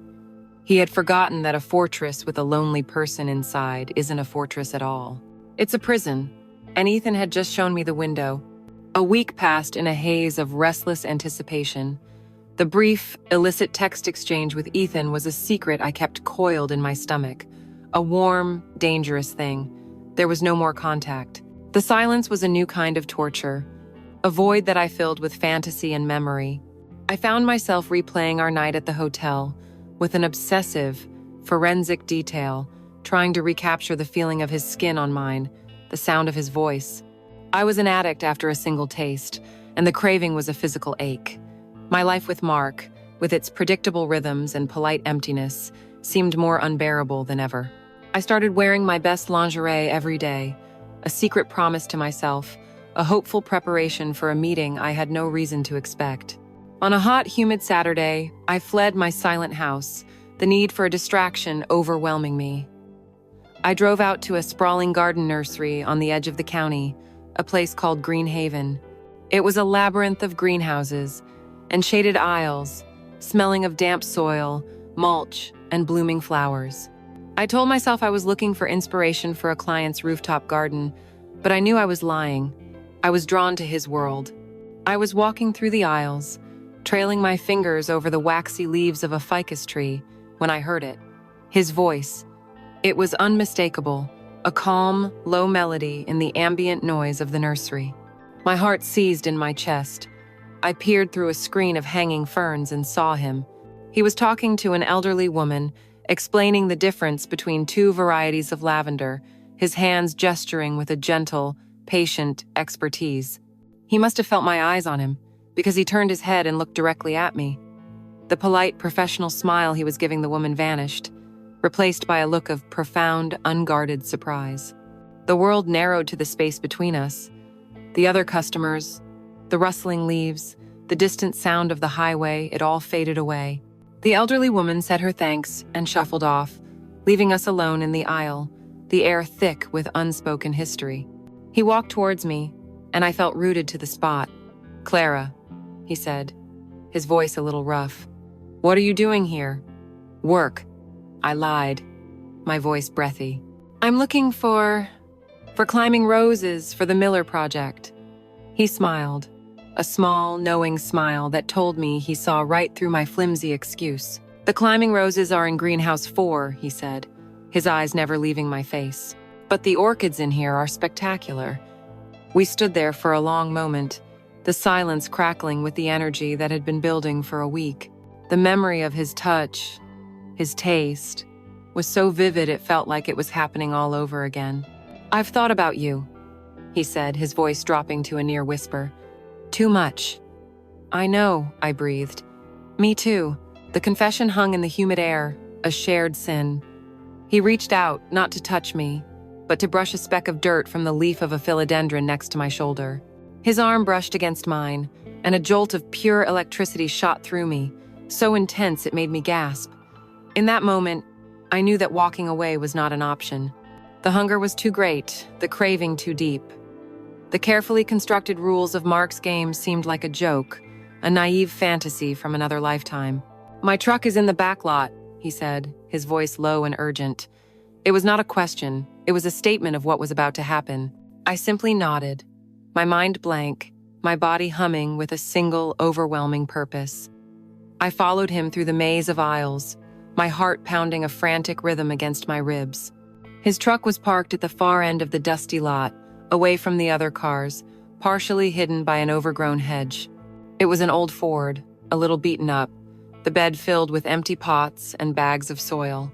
He had forgotten that a fortress with a lonely person inside isn't a fortress at all. It's a prison, and Ethan had just shown me the window. A week passed in a haze of restless anticipation. The brief, illicit text exchange with Ethan was a secret I kept coiled in my stomach. A warm, dangerous thing. There was no more contact. The silence was a new kind of torture, a void that I filled with fantasy and memory. I found myself replaying our night at the hotel with an obsessive, forensic detail, trying to recapture the feeling of his skin on mine, the sound of his voice. I was an addict after a single taste, and the craving was a physical ache. My life with Mark, with its predictable rhythms and polite emptiness, seemed more unbearable than ever. I started wearing my best lingerie every day, a secret promise to myself, a hopeful preparation for a meeting I had no reason to expect. On a hot, humid Saturday, I fled my silent house, the need for a distraction overwhelming me. I drove out to a sprawling garden nursery on the edge of the county, a place called Green Haven. It was a labyrinth of greenhouses and shaded aisles, smelling of damp soil, mulch, and blooming flowers. I told myself I was looking for inspiration for a client's rooftop garden, but I knew I was lying. I was drawn to his world. I was walking through the aisles, trailing my fingers over the waxy leaves of a ficus tree, when I heard it. His voice. It was unmistakable, a calm, low melody in the ambient noise of the nursery. My heart seized in my chest. I peered through a screen of hanging ferns and saw him. He was talking to an elderly woman, explaining the difference between two varieties of lavender, his hands gesturing with a gentle, patient expertise. He must have felt my eyes on him, because he turned his head and looked directly at me. The polite, professional smile he was giving the woman vanished, replaced by a look of profound, unguarded surprise. The world narrowed to the space between us. The other customers, the rustling leaves, the distant sound of the highway, it all faded away. The elderly woman said her thanks and shuffled off, leaving us alone in the aisle, the air thick with unspoken history. He walked towards me, and I felt rooted to the spot. "Clara," he said, his voice a little rough. "What are you doing here?" "Work." I lied, my voice breathy. "I'm looking for climbing roses for the Miller project." He smiled, a small, knowing smile that told me he saw right through my flimsy excuse. "The climbing roses are in greenhouse 4, he said, his eyes never leaving my face. "But the orchids in here are spectacular." We stood there for a long moment, the silence crackling with the energy that had been building for a week. The memory of his touch, his taste, was so vivid it felt like it was happening all over again. "I've thought about you," he said, his voice dropping to a near whisper. "Too much." "I know," I breathed. "Me too." The confession hung in the humid air, a shared sin. He reached out, not to touch me, but to brush a speck of dirt from the leaf of a philodendron next to my shoulder. His arm brushed against mine, and a jolt of pure electricity shot through me, so intense it made me gasp. In that moment, I knew that walking away was not an option. The hunger was too great, the craving too deep. The carefully constructed rules of Mark's game seemed like a joke, a naive fantasy from another lifetime. "My truck is in the back lot," he said, his voice low and urgent. It was not a question, it was a statement of what was about to happen. I simply nodded, my mind blank, my body humming with a single, overwhelming purpose. I followed him through the maze of aisles, my heart pounding a frantic rhythm against my ribs. His truck was parked at the far end of the dusty lot, away from the other cars, partially hidden by an overgrown hedge. It was an old Ford, a little beaten up, the bed filled with empty pots and bags of soil.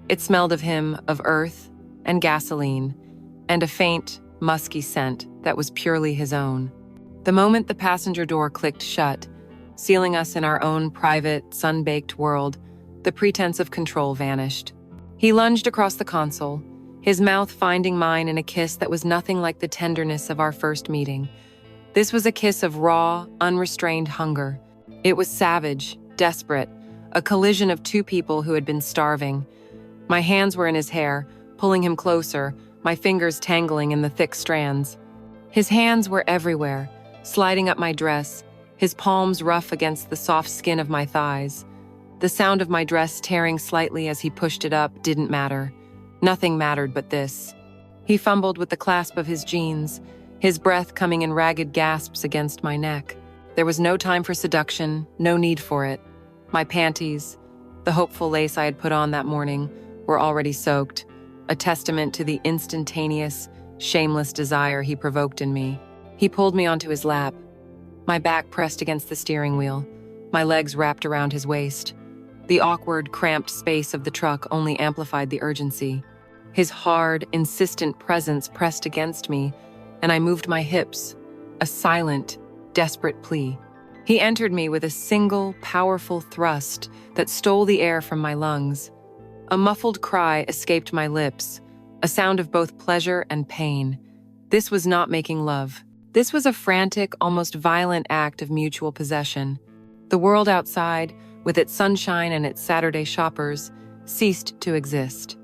It smelled of him, of earth and gasoline, and a faint, musky scent that was purely his own. The moment the passenger door clicked shut, sealing us in our own private, sun-baked world, the pretense of control vanished. He lunged across the console, his mouth finding mine in a kiss that was nothing like the tenderness of our first meeting. This was a kiss of raw, unrestrained hunger. It was savage, desperate, a collision of two people who had been starving. My hands were in his hair, pulling him closer, my fingers tangling in the thick strands. His hands were everywhere, sliding up my dress, his palms rough against the soft skin of my thighs. The sound of my dress tearing slightly as he pushed it up didn't matter. Nothing mattered but this. He fumbled with the clasp of his jeans, his breath coming in ragged gasps against my neck. There was no time for seduction, no need for it. My panties, the hopeful lace I had put on that morning, were already soaked, a testament to the instantaneous, shameless desire he provoked in me. He pulled me onto his lap, my back pressed against the steering wheel, my legs wrapped around his waist. The awkward, cramped space of the truck only amplified the urgency. His hard, insistent presence pressed against me, and I moved my hips, a silent, desperate plea. He entered me with a single, powerful thrust that stole the air from my lungs. A muffled cry escaped my lips, a sound of both pleasure and pain. This was not making love. This was a frantic, almost violent act of mutual possession. The world outside, with its sunshine and its Saturday shoppers, ceased to exist.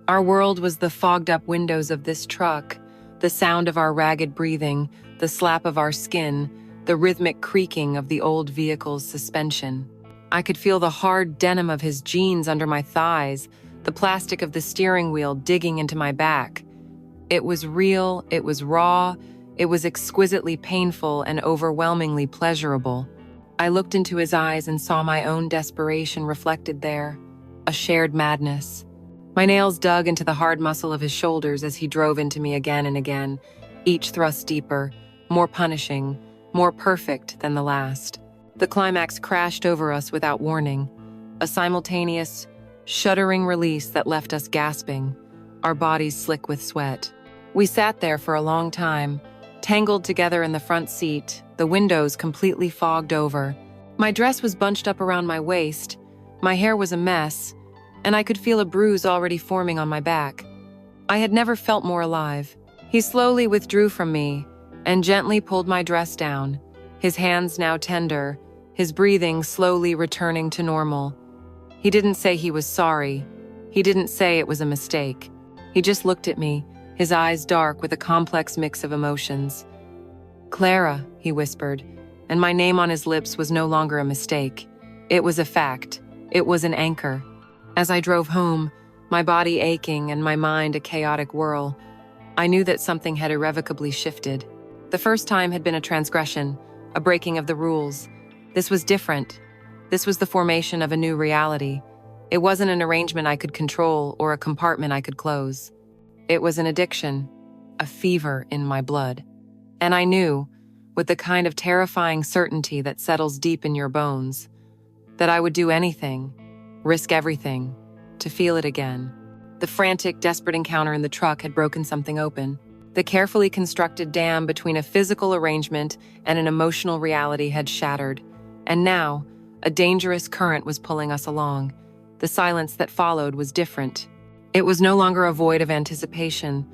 Our world was the fogged-up windows of this truck, the sound of our ragged breathing, the slap of our skin, the rhythmic creaking of the old vehicle's suspension. I could feel the hard denim of his jeans under my thighs, the plastic of the steering wheel digging into my back. It was real, it was raw, it was exquisitely painful and overwhelmingly pleasurable. I looked into his eyes and saw my own desperation reflected there, a shared madness. My nails dug into the hard muscle of his shoulders as he drove into me again and again, each thrust deeper, more punishing, more perfect than the last. The climax crashed over us without warning, a simultaneous, shuddering release that left us gasping, our bodies slick with sweat. We sat there for a long time, tangled together in the front seat, the windows completely fogged over. My dress was bunched up around my waist, my hair was a mess, and I could feel a bruise already forming on my back. I had never felt more alive. He slowly withdrew from me and gently pulled my dress down, his hands now tender, his breathing slowly returning to normal. He didn't say he was sorry. He didn't say it was a mistake. He just looked at me, his eyes dark with a complex mix of emotions. "Clara," he whispered, and my name on his lips was no longer a mistake. It was a fact. It was an anchor. As I drove home, my body aching and my mind a chaotic whirl, I knew that something had irrevocably shifted. The first time had been a transgression, a breaking of the rules. This was different. This was the formation of a new reality. It wasn't an arrangement I could control or a compartment I could close. It was an addiction, a fever in my blood. And I knew, with the kind of terrifying certainty that settles deep in your bones, that I would do anything, risk everything, to feel it again. The frantic, desperate encounter in the truck had broken something open. The carefully constructed dam between a physical arrangement and an emotional reality had shattered. And now, a dangerous current was pulling us along. The silence that followed was different. It was no longer a void of anticipation,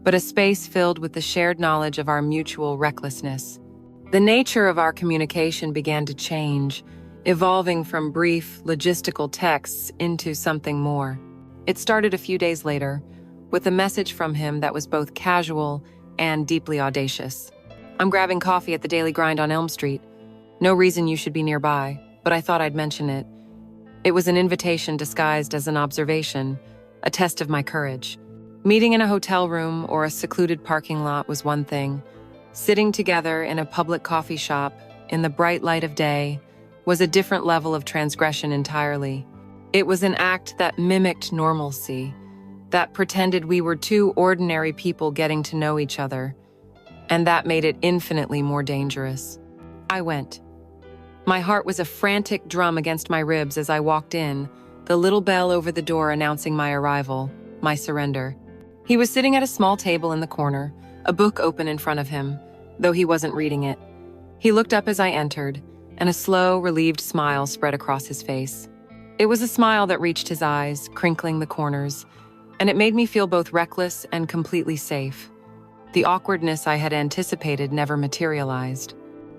but a space filled with the shared knowledge of our mutual recklessness. The nature of our communication began to change, evolving from brief, logistical texts into something more. It started a few days later, with a message from him that was both casual and deeply audacious. "I'm grabbing coffee at the Daily Grind on Elm Street. No reason you should be nearby, but I thought I'd mention it." It was an invitation disguised as an observation, a test of my courage. Meeting in a hotel room or a secluded parking lot was one thing. Sitting together in a public coffee shop, in the bright light of day, was a different level of transgression entirely. It was an act that mimicked normalcy, that pretended we were two ordinary people getting to know each other, and that made it infinitely more dangerous. I went. My heart was a frantic drum against my ribs as I walked in, the little bell over the door announcing my arrival, my surrender. He was sitting at a small table in the corner, a book open in front of him, though he wasn't reading it. He looked up as I entered, and a slow, relieved smile spread across his face. It was a smile that reached his eyes, crinkling the corners, and it made me feel both reckless and completely safe. The awkwardness I had anticipated never materialized.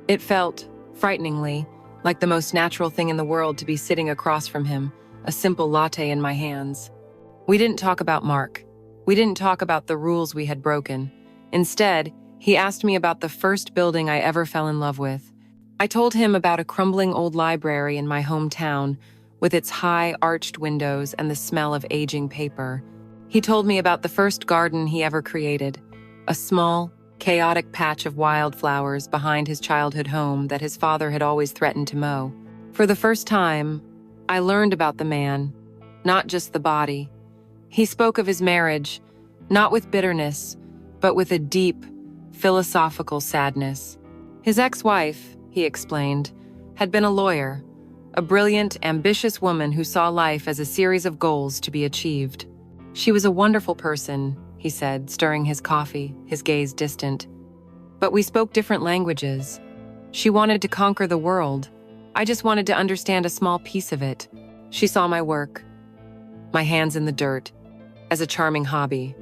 It felt, frighteningly, like the most natural thing in the world to be sitting across from him, a simple latte in my hands. We didn't talk about Mark. We didn't talk about the rules we had broken. Instead, he asked me about the first building I ever fell in love with. I told him about a crumbling old library in my hometown, with its high, arched windows and the smell of aging paper. He told me about the first garden he ever created, a small, chaotic patch of wildflowers behind his childhood home that his father had always threatened to mow. For the first time, I learned about the man, not just the body. He spoke of his marriage, not with bitterness, but with a deep, philosophical sadness. His ex-wife, he explained, had been a lawyer, a brilliant, ambitious woman who saw life as a series of goals to be achieved. She was a wonderful person, he said, stirring his coffee, his gaze distant. But we spoke different languages. She wanted to conquer the world. I just wanted to understand a small piece of it. She saw my work, my hands in the dirt, as a charming hobby,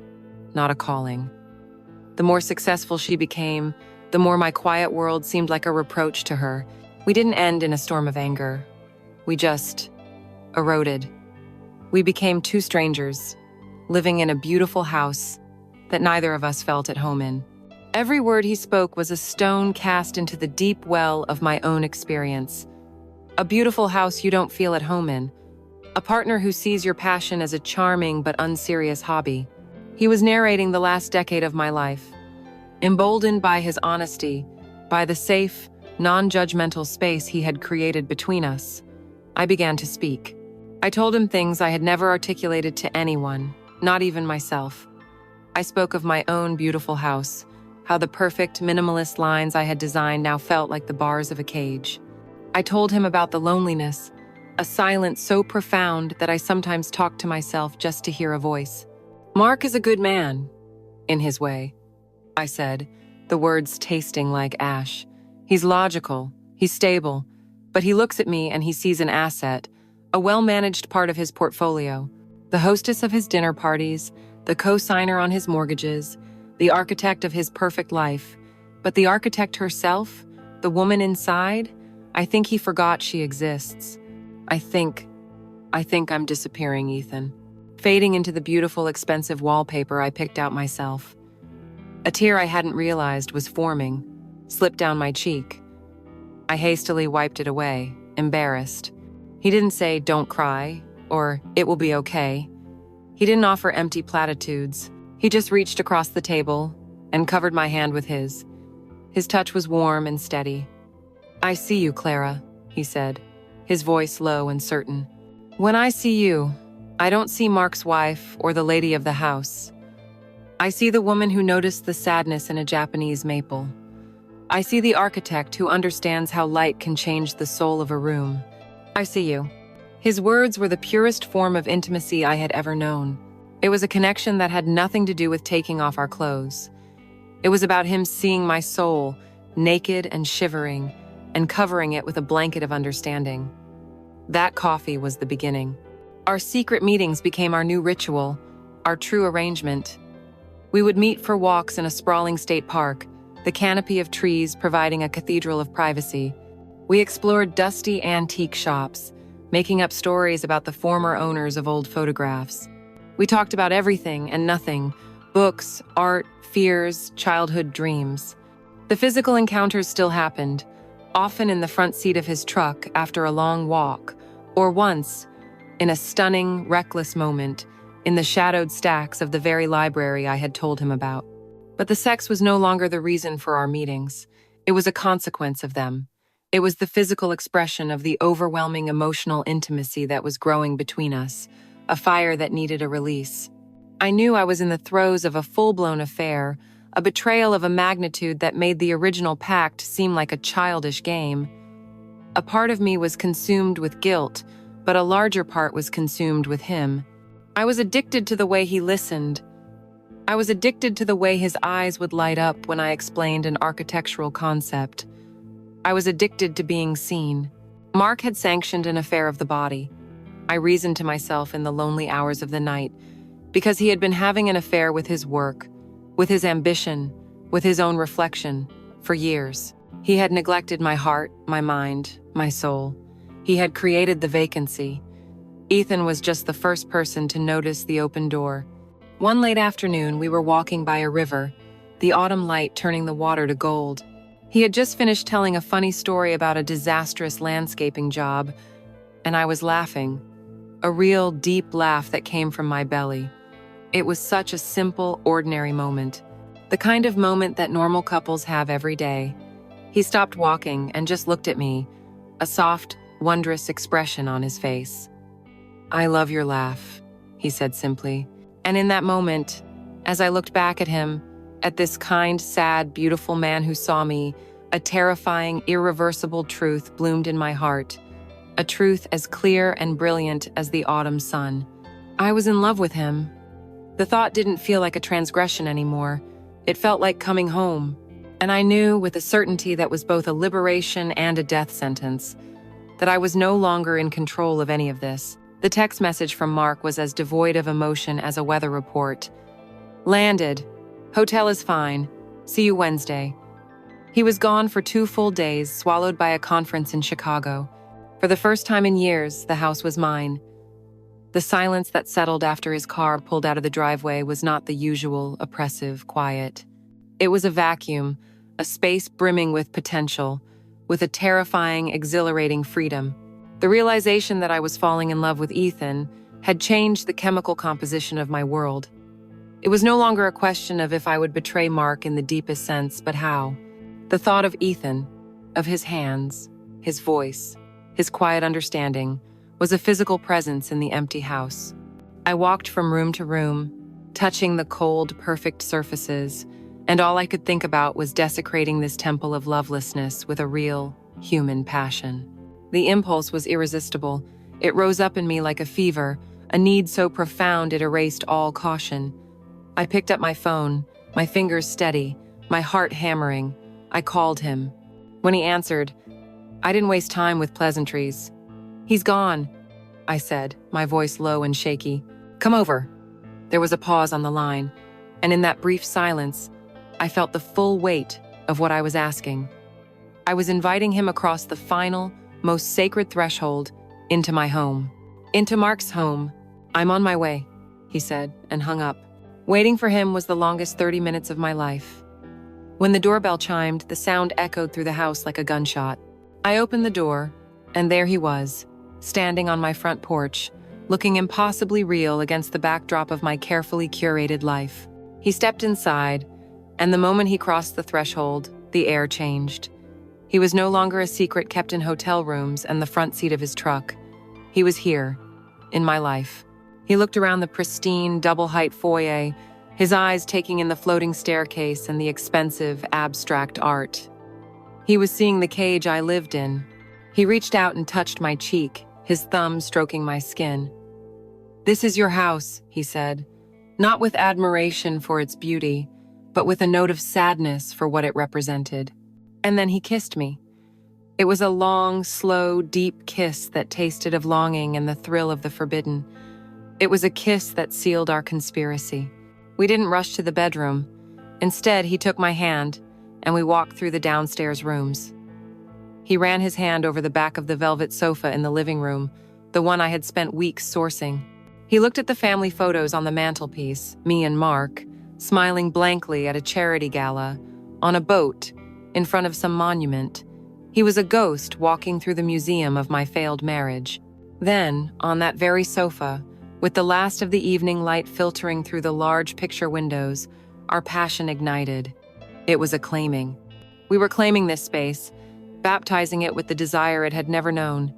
not a calling. The more successful she became, the more my quiet world seemed like a reproach to her. We didn't end in a storm of anger. We just eroded. We became two strangers, living in a beautiful house that neither of us felt at home in. Every word he spoke was a stone cast into the deep well of my own experience. A beautiful house you don't feel at home in. A partner who sees your passion as a charming but unserious hobby. He was narrating the last decade of my life. Emboldened by his honesty, by the safe, non-judgmental space he had created between us, I began to speak. I told him things I had never articulated to anyone, not even myself. I spoke of my own beautiful house, how the perfect, minimalist lines I had designed now felt like the bars of a cage. I told him about the loneliness, a silence so profound that I sometimes talked to myself just to hear a voice. Mark is a good man, in his way, I said, the words tasting like ash. He's logical, he's stable, but he looks at me and he sees an asset, a well-managed part of his portfolio, the hostess of his dinner parties, the co-signer on his mortgages, the architect of his perfect life. But the architect herself, the woman inside, I think he forgot she exists. I think I'm disappearing, Ethan. Fading into the beautiful, expensive wallpaper I picked out myself. A tear I hadn't realized was forming, slipped down my cheek. I hastily wiped it away, embarrassed. He didn't say, "Don't cry," or "It will be okay." He didn't offer empty platitudes. He just reached across the table and covered my hand with his. His touch was warm and steady. "I see you, Clara," he said, his voice low and certain. "When I see you, I don't see Mark's wife or the lady of the house. I see the woman who noticed the sadness in a Japanese maple. I see the architect who understands how light can change the soul of a room. I see you." His words were the purest form of intimacy I had ever known. It was a connection that had nothing to do with taking off our clothes. It was about him seeing my soul, naked and shivering, and covering it with a blanket of understanding. That coffee was the beginning. Our secret meetings became our new ritual, our true arrangement. We would meet for walks in a sprawling state park, the canopy of trees providing a cathedral of privacy. We explored dusty antique shops, making up stories about the former owners of old photographs. We talked about everything and nothing, books, art, fears, childhood dreams. The physical encounters still happened, often in the front seat of his truck after a long walk, or once, in a stunning, reckless moment, in the shadowed stacks of the very library I had told him about. But the sex was no longer the reason for our meetings. It was a consequence of them. It was the physical expression of the overwhelming emotional intimacy that was growing between us, a fire that needed a release. I knew I was in the throes of a full-blown affair, a betrayal of a magnitude that made the original pact seem like a childish game. A part of me was consumed with guilt, but a larger part was consumed with him. I was addicted to the way he listened. I was addicted to the way his eyes would light up when I explained an architectural concept. I was addicted to being seen. Mark had sanctioned an affair of the body. I reasoned to myself in the lonely hours of the night, because he had been having an affair with his work, with his ambition, with his own reflection, for years. He had neglected my heart, my mind, my soul. He had created the vacancy. Ethan was just the first person to notice the open door. One late afternoon, we were walking by a river, the autumn light turning the water to gold. He had just finished telling a funny story about a disastrous landscaping job, and I was laughing, a real deep laugh that came from my belly. It was such a simple, ordinary moment. The kind of moment that normal couples have every day. He stopped walking and just looked at me, a soft, wondrous expression on his face. "I love your laugh," he said simply. And in that moment, as I looked back at him, at this kind, sad, beautiful man who saw me, a terrifying, irreversible truth bloomed in my heart, a truth as clear and brilliant as the autumn sun. I was in love with him. The thought didn't feel like a transgression anymore. It felt like coming home. And I knew with a certainty that was both a liberation and a death sentence, that I was no longer in control of any of this. The text message from Mark was as devoid of emotion as a weather report. "Landed. Hotel is fine. See you Wednesday." He was gone for 2 full days, swallowed by a conference in Chicago. For the first time in years, the house was mine. The silence that settled after his car pulled out of the driveway was not the usual, oppressive quiet. It was a vacuum, a space brimming with potential, with a terrifying, exhilarating freedom. The realization that I was falling in love with Ethan had changed the chemical composition of my world. It was no longer a question of if I would betray Mark in the deepest sense, but how. The thought of Ethan, of his hands, his voice, his quiet understanding, was a physical presence in the empty house. I walked from room to room, touching the cold, perfect surfaces, and all I could think about was desecrating this temple of lovelessness with a real, human passion. The impulse was irresistible. It rose up in me like a fever, a need so profound it erased all caution. I picked up my phone, my fingers steady, my heart hammering. I called him. When he answered, I didn't waste time with pleasantries. "He's gone," I said, my voice low and shaky. "Come over." There was a pause on the line, and in that brief silence, I felt the full weight of what I was asking. I was inviting him across the final, most sacred threshold into my home. Into Mark's home. "I'm on my way," he said, and hung up. Waiting for him was the longest 30 minutes of my life. When the doorbell chimed, the sound echoed through the house like a gunshot. I opened the door, and there he was, standing on my front porch, looking impossibly real against the backdrop of my carefully curated life. He stepped inside, and the moment he crossed the threshold, the air changed. He was no longer a secret kept in hotel rooms and the front seat of his truck. He was here, in my life. He looked around the pristine, double-height foyer, his eyes taking in the floating staircase and the expensive, abstract art. He was seeing the cage I lived in. He reached out and touched my cheek, his thumb stroking my skin. "This is your house," he said, not with admiration for its beauty, but with a note of sadness for what it represented. And then he kissed me. It was a long, slow, deep kiss that tasted of longing and the thrill of the forbidden. It was a kiss that sealed our conspiracy. We didn't rush to the bedroom. Instead, he took my hand, and we walked through the downstairs rooms. He ran his hand over the back of the velvet sofa in the living room, the one I had spent weeks sourcing. He looked at the family photos on the mantelpiece, me and Mark, smiling blankly at a charity gala, on a boat, in front of some monument. He was a ghost walking through the museum of my failed marriage. Then, on that very sofa, with the last of the evening light filtering through the large picture windows, our passion ignited. It was a claiming. We were claiming this space, baptizing it with the desire it had never known.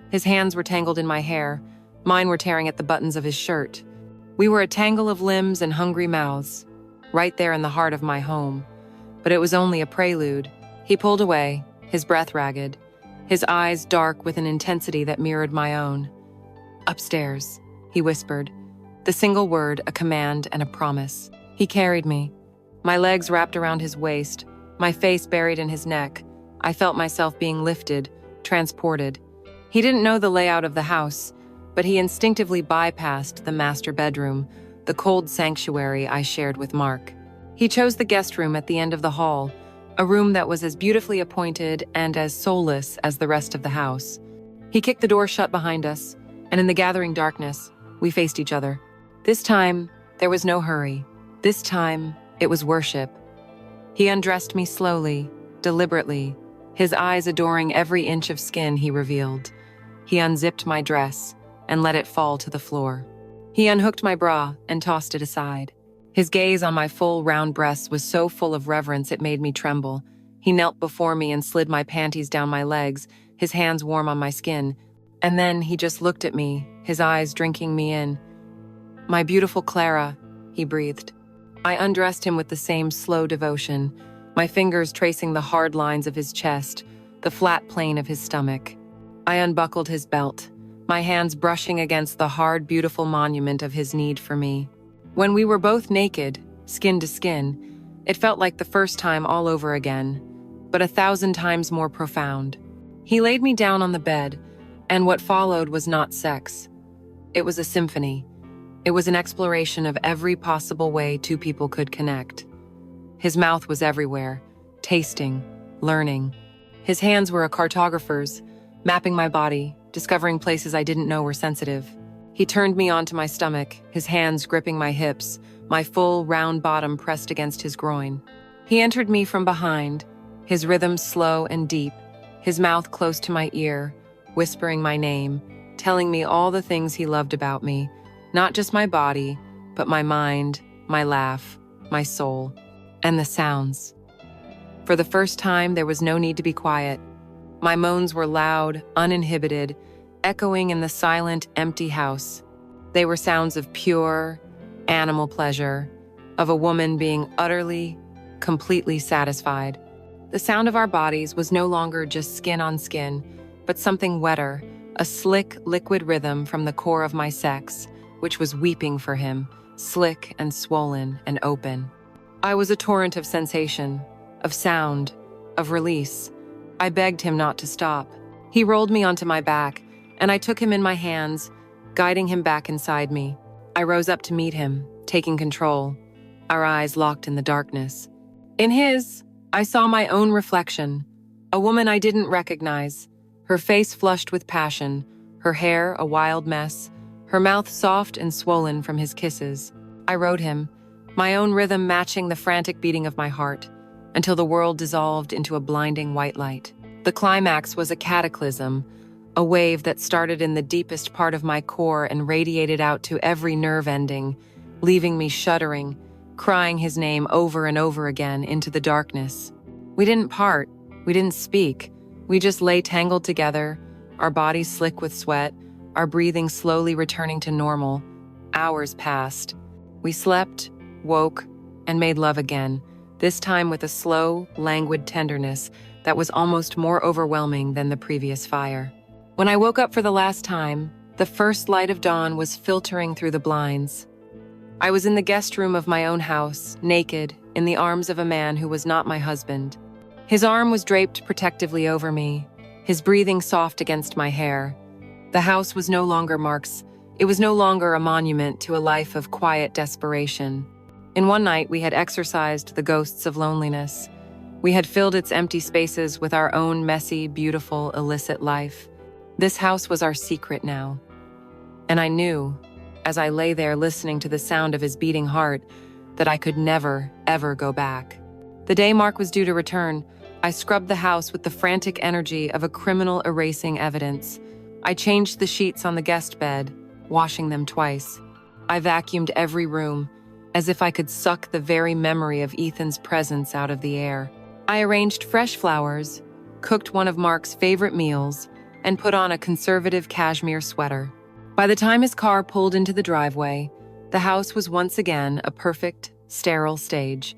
His hands were tangled in my hair. Mine were tearing at the buttons of his shirt. We were a tangle of limbs and hungry mouths, right there in the heart of my home. But it was only a prelude. He pulled away, his breath ragged, his eyes dark with an intensity that mirrored my own. "Upstairs," he whispered, the single word a command and a promise. He carried me, my legs wrapped around his waist, my face buried in his neck. I felt myself being lifted, transported. He didn't know the layout of the house, but he instinctively bypassed the master bedroom, the cold sanctuary I shared with Mark. He chose the guest room at the end of the hall, a room that was as beautifully appointed and as soulless as the rest of the house. He kicked the door shut behind us, and in the gathering darkness, we faced each other. This time, there was no hurry. This time, it was worship. He undressed me slowly, deliberately, his eyes adoring every inch of skin he revealed. He unzipped my dress and let it fall to the floor. He unhooked my bra and tossed it aside. His gaze on my full, round breasts was so full of reverence it made me tremble. He knelt before me and slid my panties down my legs, his hands warm on my skin. And then he just looked at me, his eyes drinking me in. "My beautiful Clara," he breathed. I undressed him with the same slow devotion, my fingers tracing the hard lines of his chest, the flat plane of his stomach. I unbuckled his belt, my hands brushing against the hard, beautiful monument of his need for me. When we were both naked, skin to skin, it felt like the first time all over again, but 1,000 times more profound. He laid me down on the bed, and what followed was not sex. It was a symphony. It was an exploration of every possible way two people could connect. His mouth was everywhere, tasting, learning. His hands were a cartographer's, mapping my body, discovering places I didn't know were sensitive. He turned me onto my stomach, his hands gripping my hips, my full, round bottom pressed against his groin. He entered me from behind, his rhythm slow and deep, his mouth close to my ear, whispering my name, telling me all the things he loved about me, not just my body, but my mind, my laugh, my soul, and the sounds. For the first time, there was no need to be quiet. My moans were loud, uninhibited, echoing in the silent, empty house. They were sounds of pure, animal pleasure, of a woman being utterly, completely satisfied. The sound of our bodies was no longer just skin on skin, but something wetter, a slick, liquid rhythm from the core of my sex, which was weeping for him, slick and swollen and open. I was a torrent of sensation, of sound, of release. I begged him not to stop. He rolled me onto my back, and I took him in my hands, guiding him back inside me. I rose up to meet him, taking control, our eyes locked in the darkness. In his, I saw my own reflection, a woman I didn't recognize, her face flushed with passion, her hair a wild mess, her mouth soft and swollen from his kisses. I rode him, my own rhythm matching the frantic beating of my heart, until the world dissolved into a blinding white light. The climax was a cataclysm, a wave that started in the deepest part of my core and radiated out to every nerve ending, leaving me shuddering, crying his name over and over again into the darkness. We didn't part, we didn't speak, we just lay tangled together, our bodies slick with sweat, our breathing slowly returning to normal. Hours passed. We slept, woke, and made love again, this time with a slow, languid tenderness that was almost more overwhelming than the previous fire. When I woke up for the last time, the first light of dawn was filtering through the blinds. I was in the guest room of my own house, naked, in the arms of a man who was not my husband. His arm was draped protectively over me, his breathing soft against my hair. The house was no longer it was no longer a monument to a life of quiet desperation. In one night, we had exorcised the ghosts of loneliness. We had filled its empty spaces with our own messy, beautiful, illicit life. This house was our secret now. And I knew, as I lay there listening to the sound of his beating heart, that I could never, ever go back. The day Mark was due to return, I scrubbed the house with the frantic energy of a criminal erasing evidence. I changed the sheets on the guest bed, washing them twice. I vacuumed every room, as if I could suck the very memory of Ethan's presence out of the air. I arranged fresh flowers, cooked one of Mark's favorite meals, and put on a conservative cashmere sweater. By the time his car pulled into the driveway, the house was once again a perfect, sterile stage,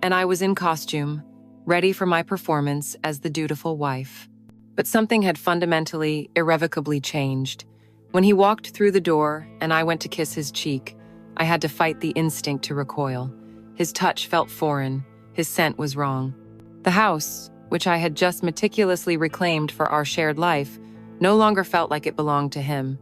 and I was in costume, ready for my performance as the dutiful wife. But something had fundamentally, irrevocably changed. When he walked through the door and I went to kiss his cheek, I had to fight the instinct to recoil. His touch felt foreign, his scent was wrong. The house, which I had just meticulously reclaimed for our shared life, no longer felt like it belonged to him.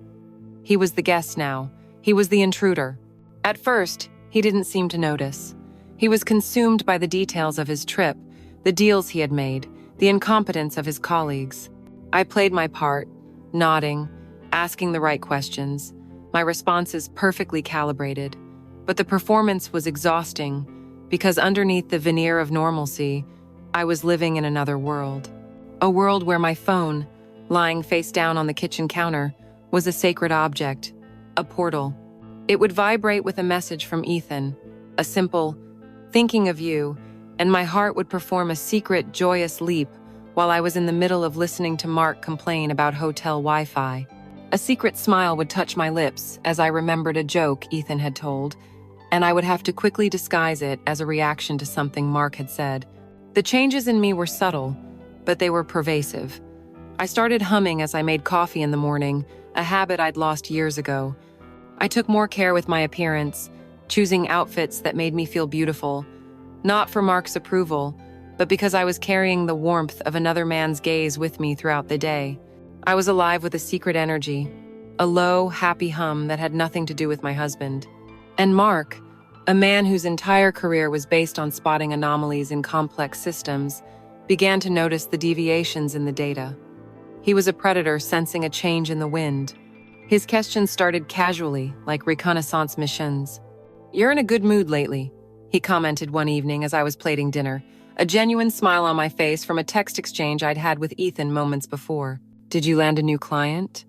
He was the guest now. He was the intruder. At first, he didn't seem to notice. He was consumed by the details of his trip, the deals he had made, the incompetence of his colleagues. I played my part, nodding, asking the right questions, my responses perfectly calibrated. But the performance was exhausting because underneath the veneer of normalcy, I was living in another world. A world where my phone, lying face down on the kitchen counter, was a sacred object, a portal. It would vibrate with a message from Ethan, a simple, thinking of you, and my heart would perform a secret, joyous leap while I was in the middle of listening to Mark complain about hotel Wi-Fi. A secret smile would touch my lips as I remembered a joke Ethan had told, and I would have to quickly disguise it as a reaction to something Mark had said. The changes in me were subtle, but they were pervasive. I started humming as I made coffee in the morning, a habit I'd lost years ago. I took more care with my appearance, choosing outfits that made me feel beautiful, not for Mark's approval, but because I was carrying the warmth of another man's gaze with me throughout the day. I was alive with a secret energy, a low, happy hum that had nothing to do with my husband. And Mark, a man whose entire career was based on spotting anomalies in complex systems, began to notice the deviations in the data. He was a predator sensing a change in the wind. His questions started casually, like reconnaissance missions. "You're in a good mood lately," he commented one evening as I was plating dinner, a genuine smile on my face from a text exchange I'd had with Ethan moments before. "Did you land a new client?"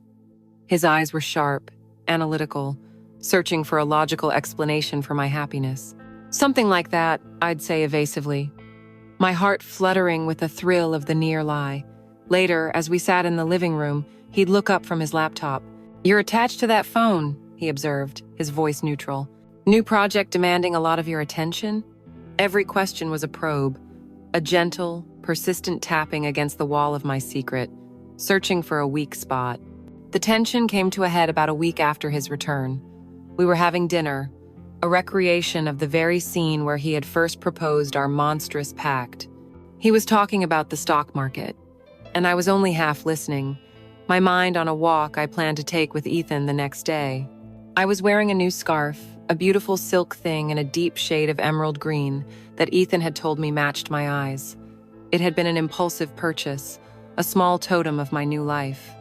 His eyes were sharp, analytical, searching for a logical explanation for my happiness. "Something like that," I'd say evasively, my heart fluttering with the thrill of the near lie. Later, as we sat in the living room, he'd look up from his laptop. "You're attached to that phone," he observed, his voice neutral. "New project demanding a lot of your attention?" Every question was a probe, a gentle, persistent tapping against the wall of my secret, searching for a weak spot. The tension came to a head about a week after his return. We were having dinner, a recreation of the very scene where he had first proposed our monstrous pact. He was talking about the stock market, and I was only half listening, my mind on a walk I planned to take with Ethan the next day. I was wearing a new scarf, a beautiful silk thing in a deep shade of emerald green that Ethan had told me matched my eyes. It had been an impulsive purchase, a small totem of my new life.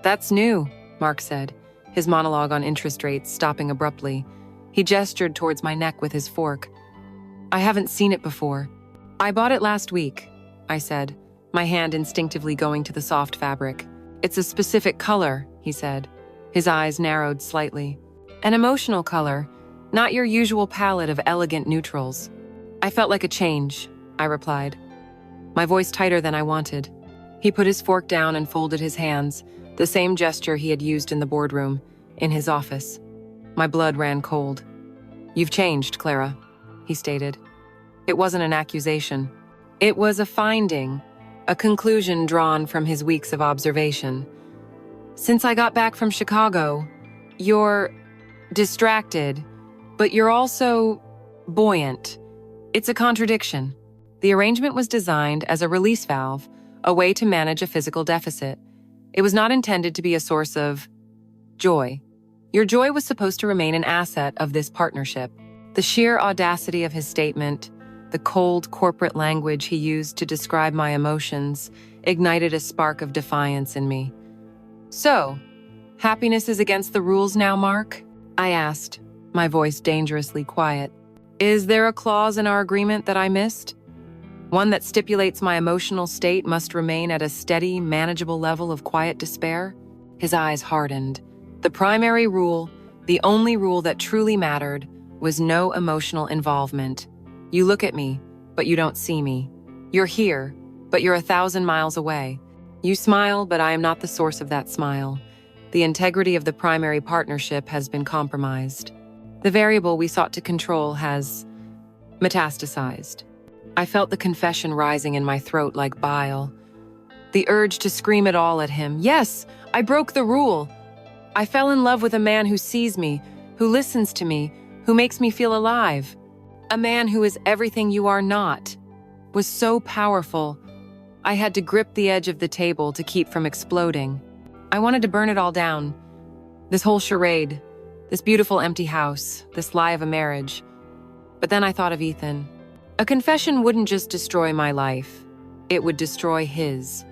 "That's new," Mark said, his monologue on interest rates stopping abruptly. He gestured towards my neck with his fork. "I haven't seen it before." "I bought it last week," I said, my hand instinctively going to the soft fabric. "It's a specific color," he said. His eyes narrowed slightly. "An emotional color, not your usual palette of elegant neutrals." "I felt like a change," I replied, my voice tighter than I wanted. He put his fork down and folded his hands, the same gesture he had used in the boardroom, in his office. My blood ran cold. "You've changed, Clara," he stated. It wasn't an accusation. It was a finding, a conclusion drawn from his weeks of observation. "Since I got back from Chicago, you're distracted, but you're also buoyant. It's a contradiction." The arrangement was designed as a release valve, a way to manage a physical deficit. It was not intended to be a source of joy. Your joy was supposed to remain an asset of this partnership. The sheer audacity of his statement, the cold corporate language he used to describe my emotions, ignited a spark of defiance in me. "So, happiness is against the rules now, Mark?" I asked, my voice dangerously quiet. "Is there a clause in our agreement that I missed? One that stipulates my emotional state must remain at a steady, manageable level of quiet despair?" His eyes hardened. The primary rule, the only rule that truly mattered, was no emotional involvement. You look at me, but you don't see me. You're here, but you're 1,000 miles away. You smile, but I am not the source of that smile. The integrity of the primary partnership has been compromised. The variable we sought to control has metastasized. I felt the confession rising in my throat like bile. The urge to scream it all at him. Yes, I broke the rule. I fell in love with a man who sees me, who listens to me, who makes me feel alive. A man who is everything you are not. Was so powerful. I had to grip the edge of the table to keep from exploding. I wanted to burn it all down. This whole charade, this beautiful empty house, this lie of a marriage. But then I thought of Ethan. A confession wouldn't just destroy my life. It would destroy his.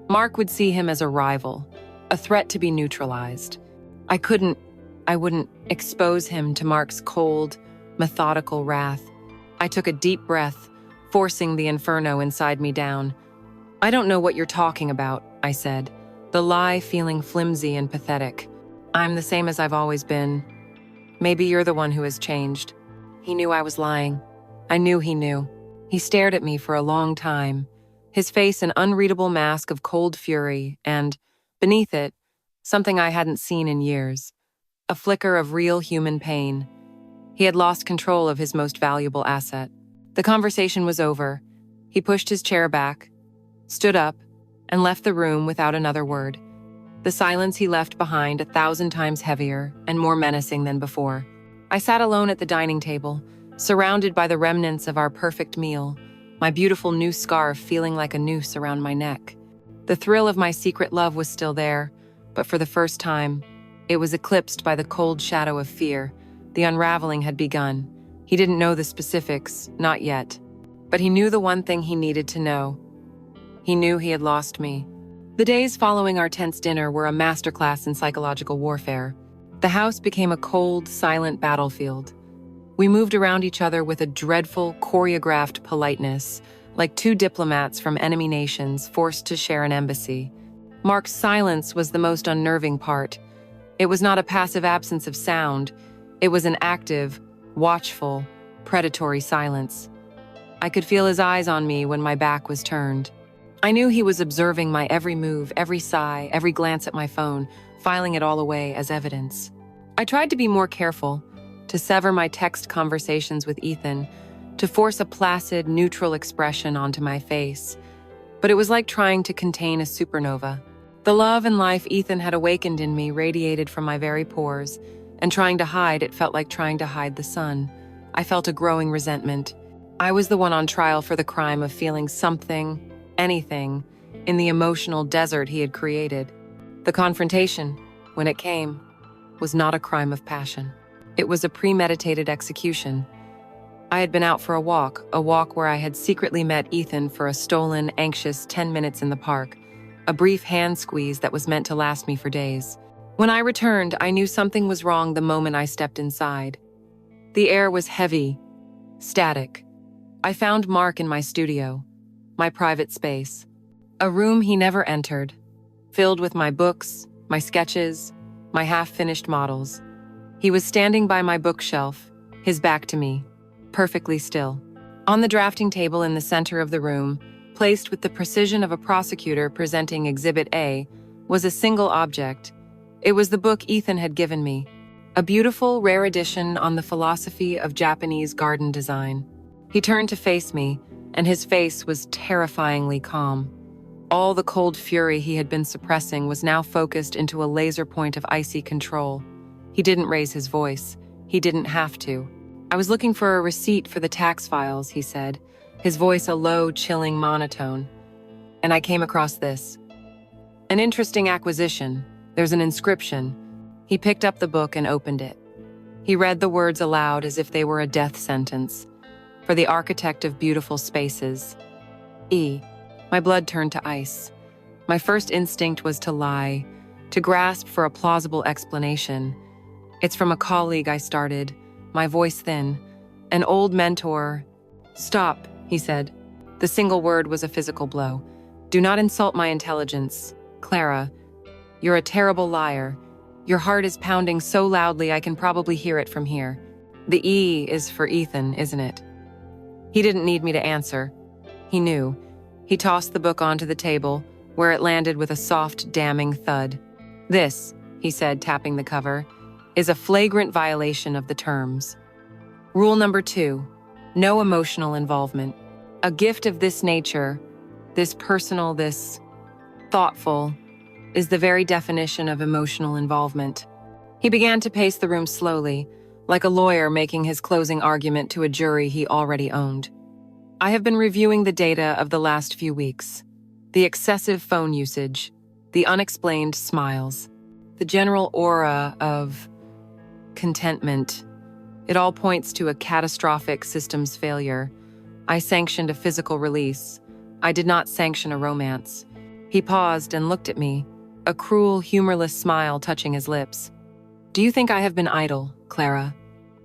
Mark would see him as a rival, a threat to be neutralized. I wouldn't expose him to Mark's cold, methodical wrath. I took a deep breath, forcing the inferno inside me down. "I don't know what you're talking about," I said, the lie feeling flimsy and pathetic. "I'm the same as I've always been. Maybe you're the one who has changed." He knew I was lying. I knew he knew. He stared at me for a long time, his face an unreadable mask of cold fury, and, beneath it, something I hadn't seen in years, a flicker of real human pain. He had lost control of his most valuable asset. The conversation was over. He pushed his chair back, stood up, and left the room without another word. The silence he left behind 1,000 times heavier and more menacing than before. I sat alone at the dining table, surrounded by the remnants of our perfect meal, my beautiful new scarf feeling like a noose around my neck. The thrill of my secret love was still there, but for the first time, it was eclipsed by the cold shadow of fear. The unraveling had begun. He didn't know the specifics, not yet. But he knew the one thing he needed to know. He knew he had lost me. The days following our tense dinner were a masterclass in psychological warfare. The house became a cold, silent battlefield. We moved around each other with a dreadful, choreographed politeness, like two diplomats from enemy nations forced to share an embassy. Mark's silence was the most unnerving part. It was not a passive absence of sound. It was an active, watchful, predatory silence. I could feel his eyes on me when my back was turned. I knew he was observing my every move, every sigh, every glance at my phone, filing it all away as evidence. I tried to be more careful, to sever my text conversations with Ethan, to force a placid, neutral expression onto my face. But it was like trying to contain a supernova. The love and life Ethan had awakened in me radiated from my very pores, and trying to hide it felt like trying to hide the sun. I felt a growing resentment. I was the one on trial for the crime of feeling something, anything, in the emotional desert he had created. The confrontation, when it came, was not a crime of passion. It was a premeditated execution. I had been out for a walk where I had secretly met Ethan for a stolen, anxious 10 minutes in the park, a brief hand squeeze that was meant to last me for days. When I returned, I knew something was wrong the moment I stepped inside. The air was heavy, static. I found Mark in my studio, my private space, a room he never entered, filled with my books, my sketches, my half-finished models. He was standing by my bookshelf, his back to me, perfectly still. On the drafting table in the center of the room, placed with the precision of a prosecutor presenting Exhibit A, was a single object. It was the book Ethan had given me, a beautiful, rare edition on the philosophy of Japanese garden design. He turned to face me, and his face was terrifyingly calm. All the cold fury he had been suppressing was now focused into a laser point of icy control. He didn't raise his voice. He didn't have to. "I was looking for a receipt for the tax files," he said, his voice a low, chilling monotone. "And I came across this. An interesting acquisition. There's an inscription." He picked up the book and opened it. He read the words aloud as if they were a death sentence. "For the architect of beautiful spaces. E." My blood turned to ice. My first instinct was to lie, to grasp for a plausible explanation. "It's from a colleague," I started, my voice thin. "An old mentor." "Stop," he said. The single word was a physical blow. "Do not insult my intelligence. Clara, you're a terrible liar. Your heart is pounding so loudly I can probably hear it from here. The E is for Ethan, isn't it?" He didn't need me to answer. He knew. He tossed the book onto the table, where it landed with a soft, damning thud. "This," he said, tapping the cover, "is a flagrant violation of the terms. Rule number 2, no emotional involvement. A gift of this nature, this personal, this thoughtful, is the very definition of emotional involvement." He began to pace the room slowly, like a lawyer making his closing argument to a jury he already owned. "I have been reviewing the data of the last few weeks. The excessive phone usage, the unexplained smiles, the general aura of contentment. It all points to a catastrophic systems failure. I sanctioned a physical release. I did not sanction a romance." He paused and looked at me, a cruel, humorless smile touching his lips. "Do you think I have been idle, Clara?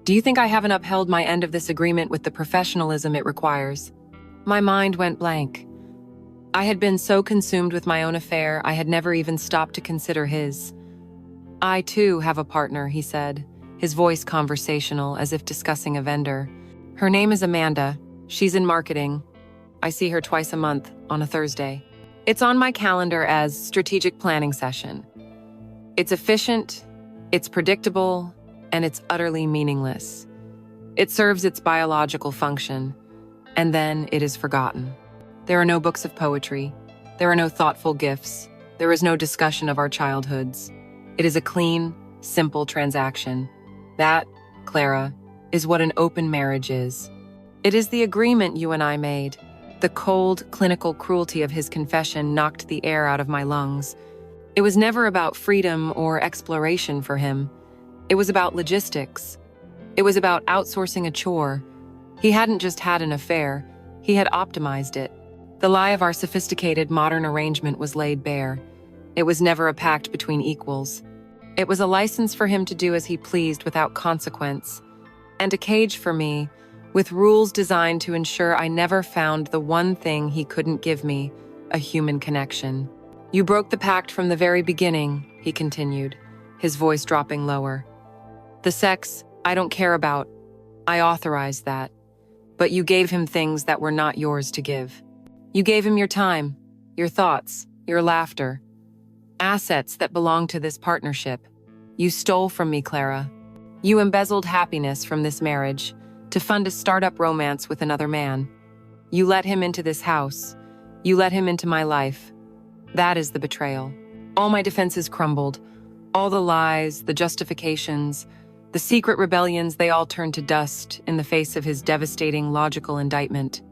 Do you think I haven't upheld my end of this agreement with the professionalism it requires?" My mind went blank. I had been so consumed with my own affair, I had never even stopped to consider his. "I, too, have a partner," he said, his voice conversational as if discussing a vendor. Her name is Amanda. She's in marketing. I see her twice a month on a Thursday. It's on my calendar as strategic planning session. It's efficient, it's predictable, and it's utterly meaningless. It serves its biological function, and then it is forgotten. There are no books of poetry. There are no thoughtful gifts. There is no discussion of our childhoods. It is a clean, simple transaction. That, Clara, is what an open marriage is. It is the agreement you and I made. The cold, clinical cruelty of his confession knocked the air out of my lungs. It was never about freedom or exploration for him. It was about logistics. It was about outsourcing a chore. He hadn't just had an affair, he had optimized it. The lie of our sophisticated modern arrangement was laid bare. It was never a pact between equals. It was a license for him to do as he pleased without consequence, and a cage for me, with rules designed to ensure I never found the one thing he couldn't give me, a human connection. You broke the pact from the very beginning, he continued, his voice dropping lower. The sex, I don't care about. I authorized that. But you gave him things that were not yours to give. You gave him your time, your thoughts, your laughter. Assets that belong to this partnership. You stole from me, Clara. You embezzled happiness from this marriage to fund a startup romance with another man. You let him into this house. You let him into my life. That is the betrayal. All my defenses crumbled. All the lies, the justifications, the secret rebellions, they all turned to dust in the face of his devastating logical indictment.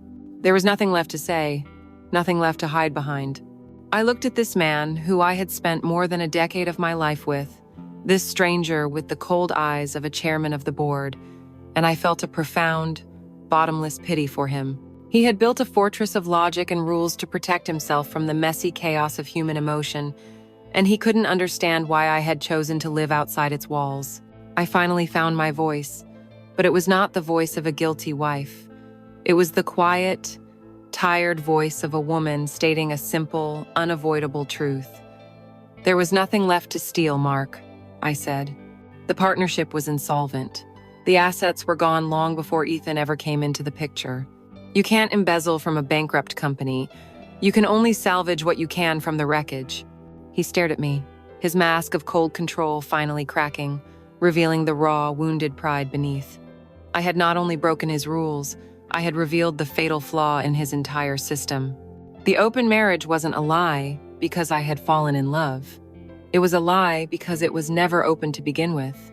There was nothing left to say, nothing left to hide behind. I looked at this man who I had spent more than a decade of my life with, this stranger with the cold eyes of a chairman of the board, and I felt a profound, bottomless pity for him. He had built a fortress of logic and rules to protect himself from the messy chaos of human emotion, and he couldn't understand why I had chosen to live outside its walls. I finally found my voice, but it was not the voice of a guilty wife. It was the quiet, tired voice of a woman stating a simple, unavoidable truth. There was nothing left to steal, Mark, I said. The partnership was insolvent. The assets were gone long before Ethan ever came into the picture. You can't embezzle from a bankrupt company. You can only salvage what you can from the wreckage. He stared at me, his mask of cold control finally cracking, revealing the raw, wounded pride beneath. I had not only broken his rules, I had revealed the fatal flaw in his entire system. The open marriage wasn't a lie because I had fallen in love. It was a lie because it was never open to begin with.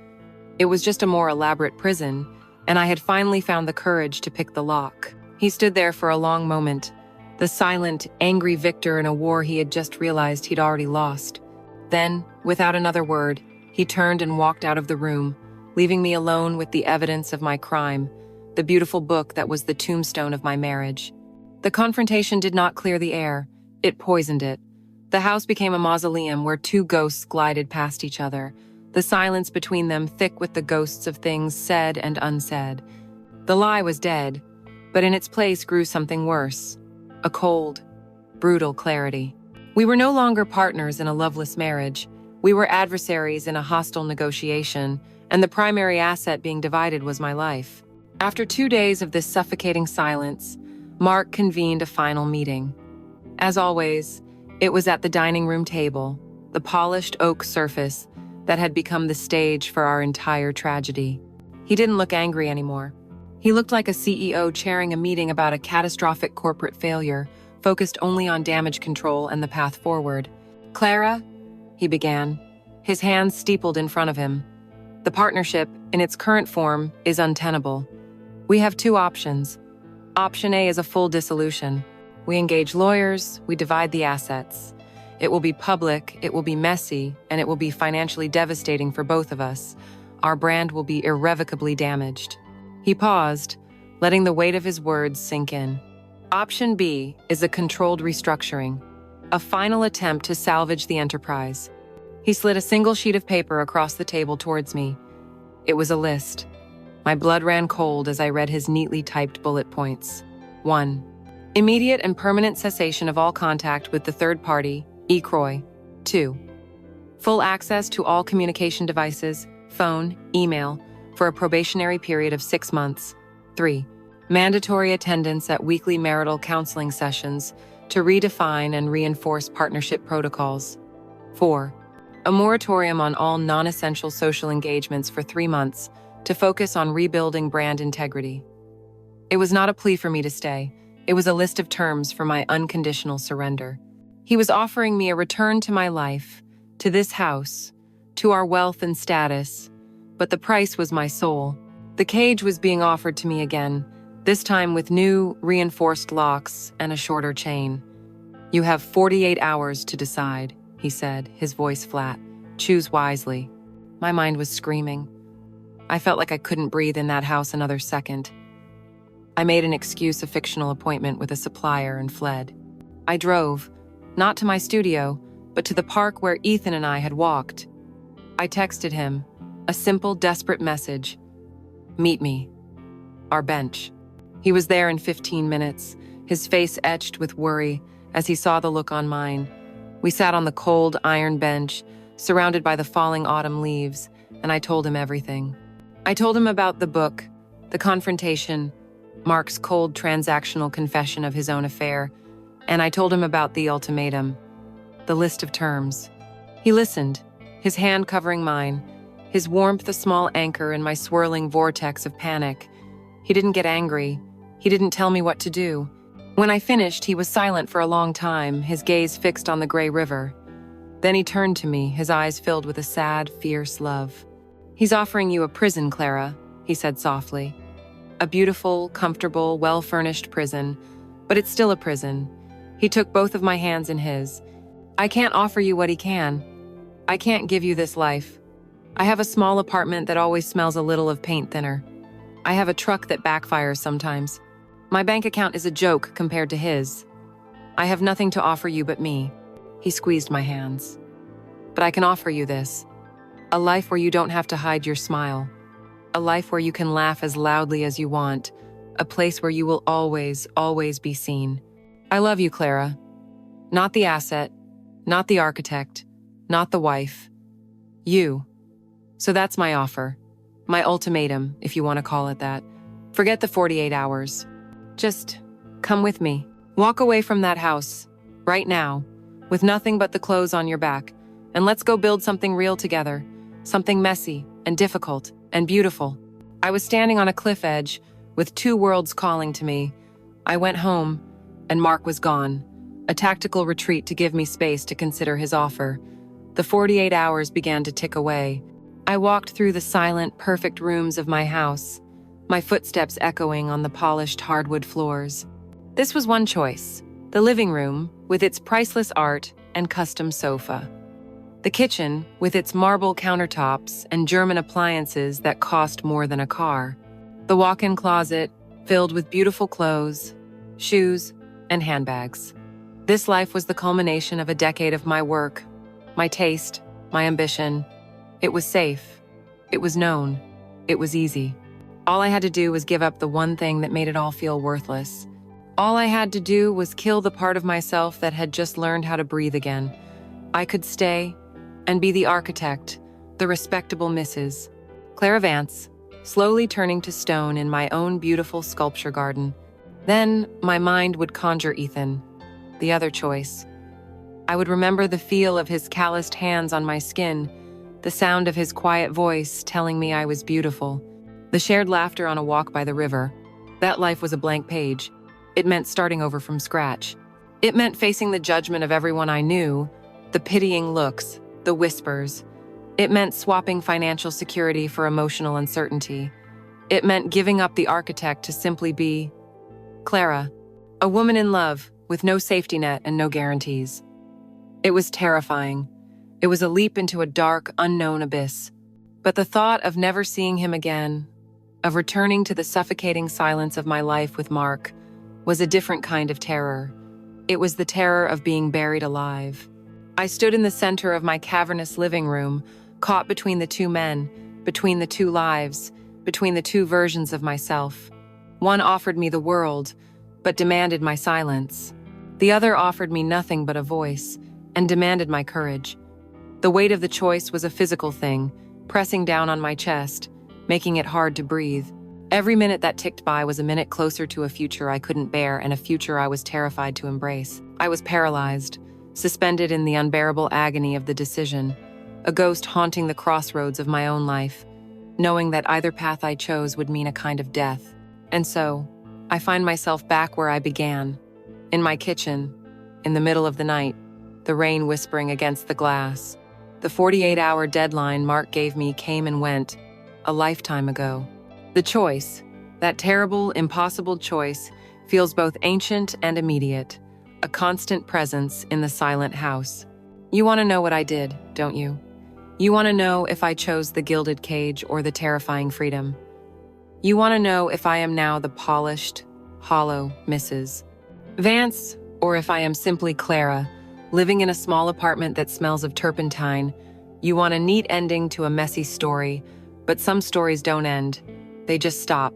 It was just a more elaborate prison, and I had finally found the courage to pick the lock. He stood there for a long moment, the silent, angry victor in a war he had just realized he'd already lost. Then, without another word, he turned and walked out of the room, leaving me alone with the evidence of my crime, the beautiful book that was the tombstone of my marriage. The confrontation did not clear the air, it poisoned it. The house became a mausoleum where two ghosts glided past each other, the silence between them thick with the ghosts of things said and unsaid. The lie was dead, but in its place grew something worse, a cold, brutal clarity. We were no longer partners in a loveless marriage. We were adversaries in a hostile negotiation, and the primary asset being divided was my life. After 2 days of this suffocating silence, Mark convened a final meeting. As always, it was at the dining room table, the polished oak surface that had become the stage for our entire tragedy. He didn't look angry anymore. He looked like a CEO chairing a meeting about a catastrophic corporate failure, focused only on damage control and the path forward. "Clara," he began, his hands steepled in front of him. "The partnership, in its current form, is untenable. We have two options. Option A is a full dissolution. We engage lawyers, we divide the assets. It will be public, it will be messy, and it will be financially devastating for both of us. Our brand will be irrevocably damaged." He paused, letting the weight of his words sink in. Option B is a controlled restructuring, a final attempt to salvage the enterprise. He slid a single sheet of paper across the table towards me. It was a list. My blood ran cold as I read his neatly typed bullet points. 1. Immediate and permanent cessation of all contact with the third party, E. Croy. 2. Full access to all communication devices, phone, email, for a probationary period of 6 months. 3. Mandatory attendance at weekly marital counseling sessions to redefine and reinforce partnership protocols. 4. A moratorium on all non-essential social engagements for 3 months to focus on rebuilding brand integrity. It was not a plea for me to stay. It was a list of terms for my unconditional surrender. He was offering me a return to my life, to this house, to our wealth and status, but the price was my soul. The cage was being offered to me again, this time with new, reinforced locks and a shorter chain. "You have 48 hours to decide," he said, his voice flat. "Choose wisely." My mind was screaming. I felt like I couldn't breathe in that house another second. I made an excuse a fictional appointment with a supplier and fled. I drove, not to my studio, but to the park where Ethan and I had walked. I texted him, a simple, desperate message. "Meet me. Our bench." He was there in 15 minutes, his face etched with worry as he saw the look on mine. We sat on the cold iron bench, surrounded by the falling autumn leaves, and I told him everything. I told him about the book, the confrontation, Mark's cold transactional confession of his own affair, and I told him about the ultimatum, the list of terms. He listened, his hand covering mine, his warmth a small anchor in my swirling vortex of panic. He didn't get angry. He didn't tell me what to do. When I finished, he was silent for a long time, his gaze fixed on the gray river. Then he turned to me, his eyes filled with a sad, fierce love. "He's offering you a prison, Clara," he said softly. "A beautiful, comfortable, well-furnished prison, but it's still a prison." He took both of my hands in his. "I can't offer you what he can. I can't give you this life. I have a small apartment that always smells a little of paint thinner. I have a truck that backfires sometimes. My bank account is a joke compared to his. I have nothing to offer you but me." He squeezed my hands. "But I can offer you this. A life where you don't have to hide your smile. A life where you can laugh as loudly as you want. A place where you will always, always be seen. I love you, Clara. Not the asset, not the architect, not the wife. You. So that's my offer. My ultimatum, if you want to call it that. Forget the 48 hours. Just come with me. Walk away from that house, right now, with nothing but the clothes on your back, and let's go build something real together, something messy and difficult and beautiful." I was standing on a cliff edge, with two worlds calling to me. I went home, and Mark was gone, a tactical retreat to give me space to consider his offer. The 48 hours began to tick away. I walked through the silent, perfect rooms of my house, my footsteps echoing on the polished hardwood floors. This was one choice: the living room, with its priceless art and custom sofa. The kitchen, with its marble countertops and German appliances that cost more than a car. The walk-in closet, filled with beautiful clothes, shoes, and handbags. This life was the culmination of a decade of my work, my taste, my ambition. It was safe. It was known. It was easy. All I had to do was give up the one thing that made it all feel worthless. All I had to do was kill the part of myself that had just learned how to breathe again. I could stay and be the architect, the respectable Mrs. Clara Vance, slowly turning to stone in my own beautiful sculpture garden. Then my mind would conjure Ethan, the other choice. I would remember the feel of his calloused hands on my skin, the sound of his quiet voice telling me I was beautiful, the shared laughter on a walk by the river. That life was a blank page. It meant starting over from scratch. It meant facing the judgment of everyone I knew, the pitying looks, the whispers. It meant swapping financial security for emotional uncertainty. It meant giving up the architect to simply be Clara, a woman in love with no safety net and no guarantees. It was terrifying. It was a leap into a dark, unknown abyss. But the thought of never seeing him again, of returning to the suffocating silence of my life with Mark, was a different kind of terror. It was the terror of being buried alive. I stood in the center of my cavernous living room, caught between the two men, between the two lives, between the two versions of myself. One offered me the world, but demanded my silence. The other offered me nothing but a voice, and demanded my courage. The weight of the choice was a physical thing, pressing down on my chest, making it hard to breathe. Every minute that ticked by was a minute closer to a future I couldn't bear and a future I was terrified to embrace. I was paralyzed, suspended in the unbearable agony of the decision, a ghost haunting the crossroads of my own life, knowing that either path I chose would mean a kind of death. And so, I find myself back where I began, in my kitchen, in the middle of the night, the rain whispering against the glass. The 48-hour deadline Mark gave me came and went, a lifetime ago. The choice, that terrible, impossible choice, feels both ancient and immediate, a constant presence in the silent house. You want to know what I did, don't you? You want to know if I chose the gilded cage or the terrifying freedom. You want to know if I am now the polished, hollow Mrs. Vance, or if I am simply Clara, living in a small apartment that smells of turpentine. You want a neat ending to a messy story, but some stories don't end. They just stop,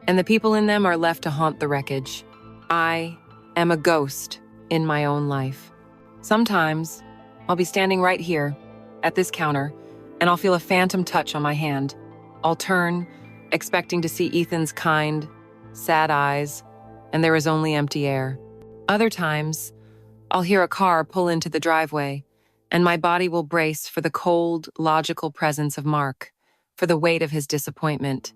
and the people in them are left to haunt the wreckage. I am a ghost in my own life. Sometimes, I'll be standing right here, at this counter, and I'll feel a phantom touch on my hand. I'll turn, expecting to see Ethan's kind, sad eyes, and there is only empty air. Other times, I'll hear a car pull into the driveway, and my body will brace for the cold, logical presence of Mark, for the weight of his disappointment.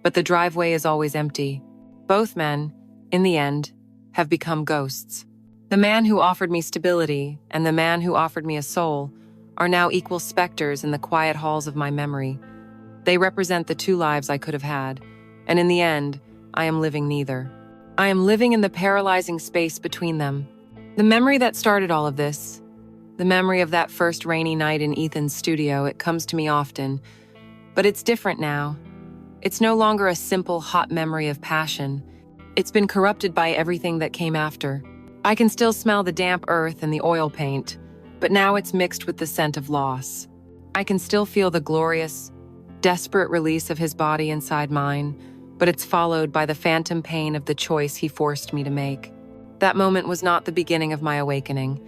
But the driveway is always empty. Both men, in the end, have become ghosts. The man who offered me stability and the man who offered me a soul are now equal specters in the quiet halls of my memory. They represent the two lives I could have had, and in the end, I am living neither. I am living in the paralyzing space between them. The memory that started all of this, the memory of that first rainy night in Ethan's studio, it comes to me often, but it's different now. It's no longer a simple, hot memory of passion. It's been corrupted by everything that came after. I can still smell the damp earth and the oil paint, but now it's mixed with the scent of loss. I can still feel the glorious, desperate release of his body inside mine, but it's followed by the phantom pain of the choice he forced me to make. That moment was not the beginning of my awakening.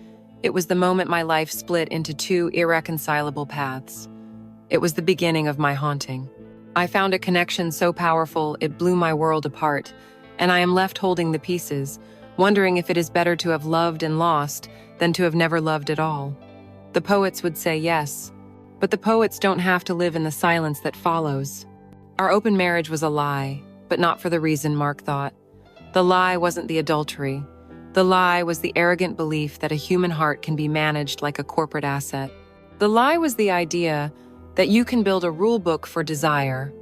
It was the moment my life split into two irreconcilable paths. It was the beginning of my haunting. I found a connection so powerful it blew my world apart, and I am left holding the pieces, wondering if it is better to have loved and lost than to have never loved at all. The poets would say yes, but the poets don't have to live in the silence that follows. Our open marriage was a lie, but not for the reason Mark thought. The lie wasn't the adultery. The lie was the arrogant belief that a human heart can be managed like a corporate asset. The lie was the idea that you can build a rule book for desire,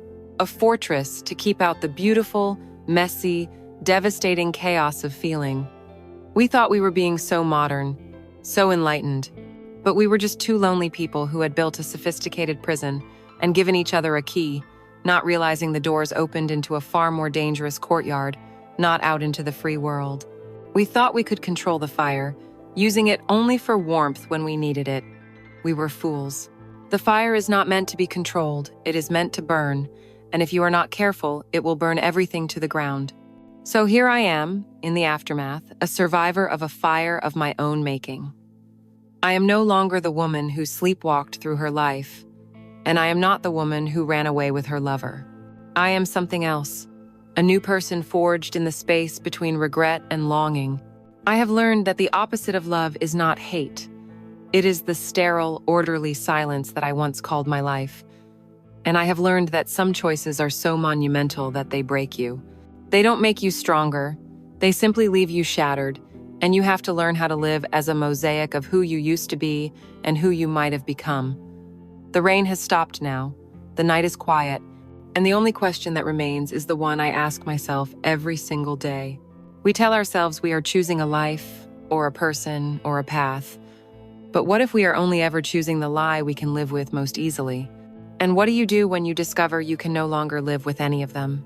a fortress to keep out the beautiful, messy, devastating chaos of feeling. We thought we were being so modern, so enlightened, but we were just two lonely people who had built a sophisticated prison and given each other a key, not realizing the doors opened into a far more dangerous courtyard, not out into the free world. We thought we could control the fire, using it only for warmth when we needed it. We were fools. The fire is not meant to be controlled, it is meant to burn, and if you are not careful, it will burn everything to the ground. So here I am, in the aftermath, a survivor of a fire of my own making. I am no longer the woman who sleepwalked through her life, and I am not the woman who ran away with her lover. I am something else, a new person forged in the space between regret and longing. I have learned that the opposite of love is not hate. It is the sterile, orderly silence that I once called my life. And I have learned that some choices are so monumental that they break you. They don't make you stronger. They simply leave you shattered, and you have to learn how to live as a mosaic of who you used to be and who you might have become. The rain has stopped now. The night is quiet, and the only question that remains is the one I ask myself every single day. We tell ourselves we are choosing a life, or a person, or a path. But what if we are only ever choosing the lie we can live with most easily? And what do you do when you discover you can no longer live with any of them?